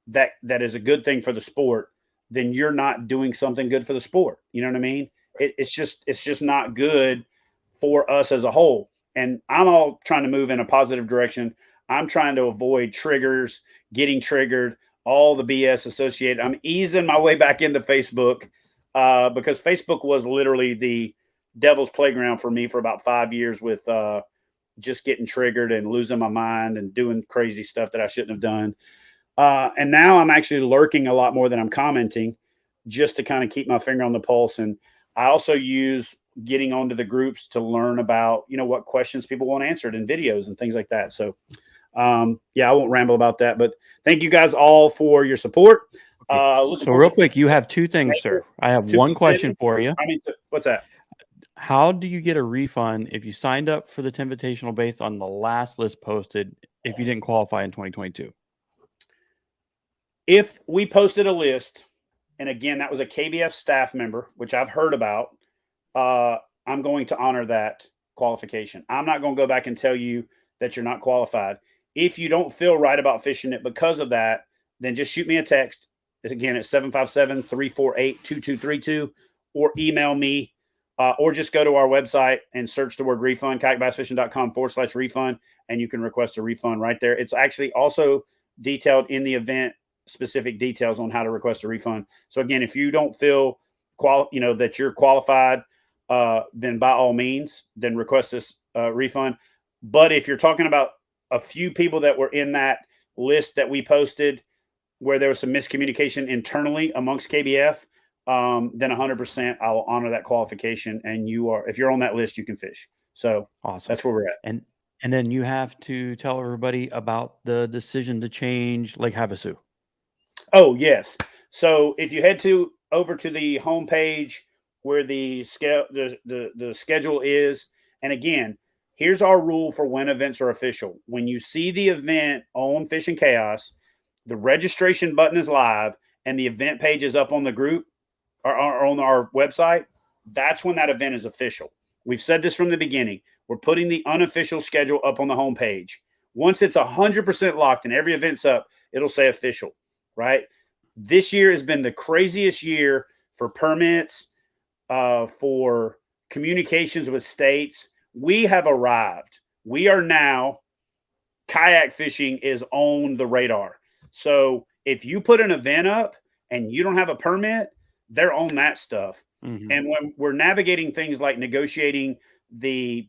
Speaker 1: that is a good thing for the sport, then you're not doing something good for the sport. You know what I mean? It's just not good for us as a whole. And I'm all trying to move in a positive direction. I'm trying to avoid triggers, getting triggered, all the BS associated. I'm easing my way back into Facebook because Facebook was literally the devil's playground for me for about 5 years with just getting triggered and losing my mind and doing crazy stuff that I shouldn't have done. And now I'm actually lurking a lot more than I'm commenting, just to kind of keep my finger on the pulse. And I also use getting onto the groups to learn about, what questions people want answered in videos and things like that. So Yeah, I won't ramble about that, but thank you guys all for your support.
Speaker 2: So real quick, you have two things, sir. I have one question for you.
Speaker 1: What's that?
Speaker 2: How do you get a refund if you signed up for the Invitational based on the last list posted if you didn't qualify in 2022?
Speaker 1: If we posted a list, and again, that was a KBF staff member, which I've heard about, I'm going to honor that qualification. I'm not going to go back and tell you that you're not qualified. If you don't feel right about fishing it because of that, then just shoot me a text. Again, it's 757-348-2232, or email me, or just go to our website and search the word refund, kayakbassfishing.com/refund, and you can request a refund right there. It's actually also detailed in the event specific details on how to request a refund. So again, if you don't feel that you're qualified, then by all means, then request this refund. But if you're talking about a few people that were in that list that we posted where there was some miscommunication internally amongst KBF, then 100% I will honor that qualification. And if you're on that list, you can fish. So
Speaker 2: awesome.
Speaker 1: That's where we're at.
Speaker 2: And then you have to tell everybody about the decision to change Lake Havasu.
Speaker 1: Oh, yes. So if you head over to the homepage where the schedule is, and again, here's our rule for when events are official. When you see the event on Fishing Chaos, the registration button is live and the event page is up on the group or on our website, that's when that event is official. We've said this from the beginning. We're putting the unofficial schedule up on the homepage. Once it's 100% locked and every event's up, it'll say official, right? This year has been the craziest year for permits, for communications with states. We have arrived. We are now, kayak fishing is on the radar. So if you put an event up and you don't have a permit, they're on that stuff. Mm-hmm. And when we're navigating things like negotiating the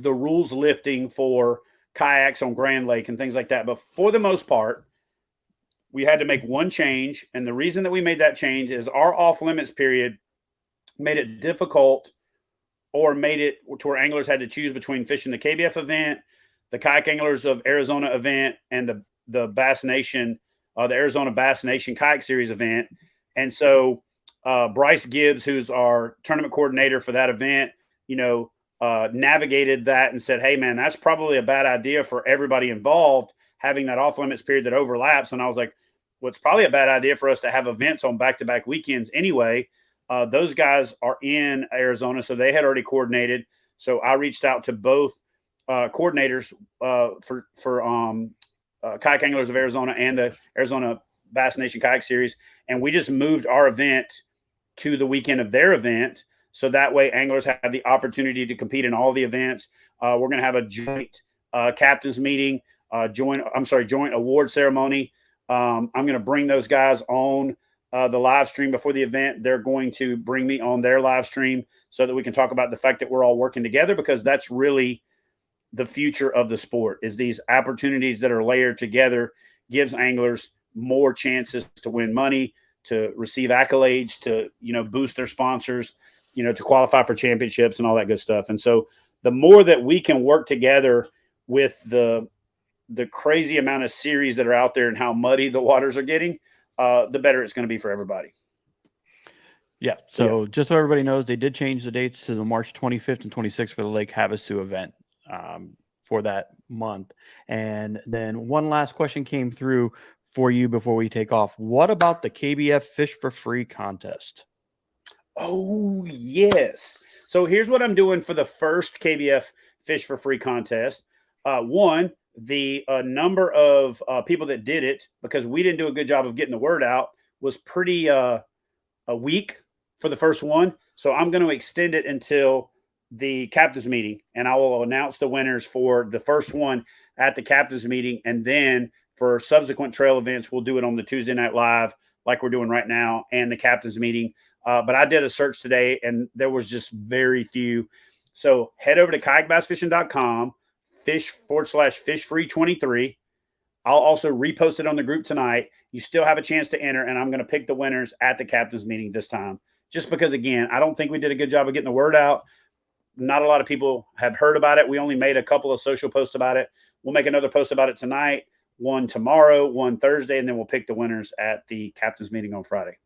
Speaker 1: rules lifting for kayaks on Grand Lake and things like that, but for the most part, we had to make one change. And the reason that we made that change is our off limits period made it difficult, or made it to where anglers had to choose between fishing the KBF event, the Kayak Anglers of Arizona event, and the Bass Nation, the Arizona Bass Nation Kayak Series event. And so Bryce Gibbs, who's our tournament coordinator for that event, navigated that and said, hey, man, that's probably a bad idea for everybody involved, having that off limits period that overlaps. And I was like, well, it's probably a bad idea for us to have events on back-to-back weekends anyway. Those guys are in Arizona, so they had already coordinated. So I reached out to both coordinators for Kayak Anglers of Arizona and the Arizona Bass Nation Kayak Series, and we just moved our event to the weekend of their event, so that way anglers have the opportunity to compete in all the events. We're going to have a joint captains meeting, joint award ceremony. I'm going to bring those guys on the live stream before the event. They're going to bring me on their live stream so that we can talk about the fact that we're all working together, because that's really the future of the sport, is these opportunities that are layered together gives anglers more chances to win money, to receive accolades, to, boost their sponsors, to qualify for championships and all that good stuff. And so the more that we can work together with the crazy amount of series that are out there and how muddy the waters are getting, the better it's going to be for everybody.
Speaker 2: Yeah. So just so everybody knows, they did change the dates to the March 25th and 26th for the Lake Havasu event for that month. And then one last question came through for you before we take off. What about the KBF Fish for Free contest?
Speaker 1: Oh, yes. So here's what I'm doing for the first KBF Fish for Free contest. One, the number of people that did it, because we didn't do a good job of getting the word out, was pretty weak for the first one. So I'm going to extend it until the captain's meeting, and I will announce the winners for the first one at the captain's meeting. And then for subsequent trail events, we'll do it on the Tuesday Night Live like we're doing right now and the captain's meeting. But I did a search today and there was just very few. So head over to kayakbassfishing.com, /fish free23. I'll also repost it on the group tonight. You still have a chance to enter, and I'm going to pick the winners at the captain's meeting this time. Just because, again, I don't think we did a good job of getting the word out. not a lot of people have heard about it. We only made a couple of social posts about it. We'll make another post about it tonight, one tomorrow, one Thursday, and then we'll pick the winners at the captain's meeting on Friday.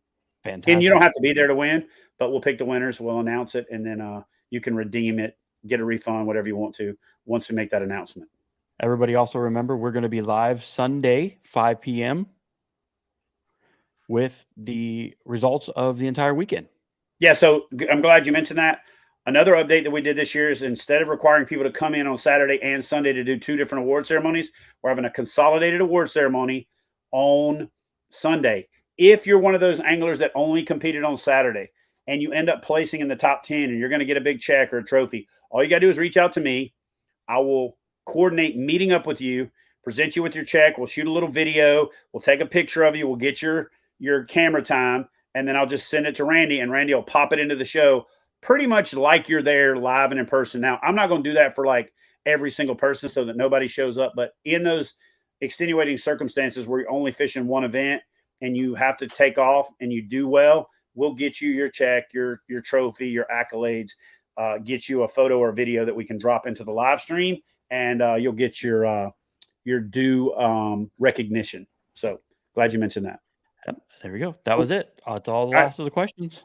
Speaker 2: Fantastic.
Speaker 1: And you don't have to be there to win, but we'll pick the winners. We'll announce it, and then you can redeem it, get a refund, whatever you want to, once we make that announcement.
Speaker 2: Everybody also remember, we're going to be live Sunday, 5 p.m. with the results of the entire weekend.
Speaker 1: Yeah, so I'm glad you mentioned that. Another update that we did this year is instead of requiring people to come in on Saturday and Sunday to do 2 different award ceremonies, we're having a consolidated award ceremony on Sunday. If you're one of those anglers that only competed on Saturday and you end up placing in the top 10 and you're going to get a big check or a trophy, all you got to do is reach out to me. I will coordinate meeting up with you, present you with your check. We'll shoot a little video. We'll take a picture of you. We'll get your camera time, and then I'll just send it to Randy, and Randy will pop it into the show pretty much like you're there live and in person. Now, I'm not going to do that for like every single person so that nobody shows up, but in those extenuating circumstances where you're only fishing one event and you have to take off and you do well, we'll get you your check, your trophy, your accolades, get you a photo or video that we can drop into the live stream, and you'll get your due recognition. So glad you mentioned that.
Speaker 2: Yep, there we go. That was it. That's all the last of the questions.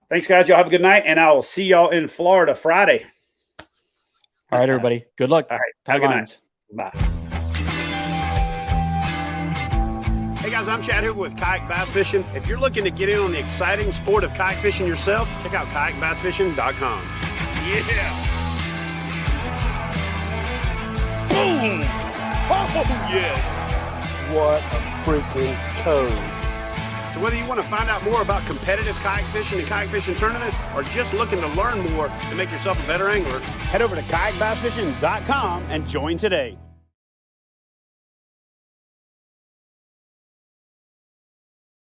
Speaker 1: Thanks, guys. Y'all have a good night, and I will see y'all in Florida Friday.
Speaker 2: All right, everybody. Good luck.
Speaker 1: All right. Have a good night. Bye. Hey, guys. I'm Chad Hoover with Kayak Bass Fishing. If you're looking to get in on the exciting sport of kayak fishing yourself, check out kayakbassfishing.com. Yeah. Boom. Oh, yes.
Speaker 3: What a freaking code.
Speaker 1: So whether you want to find out more about competitive kayak fishing and kayak fishing tournaments, or just looking to learn more to make yourself a better angler, head over to kayakbassfishing.com and join today.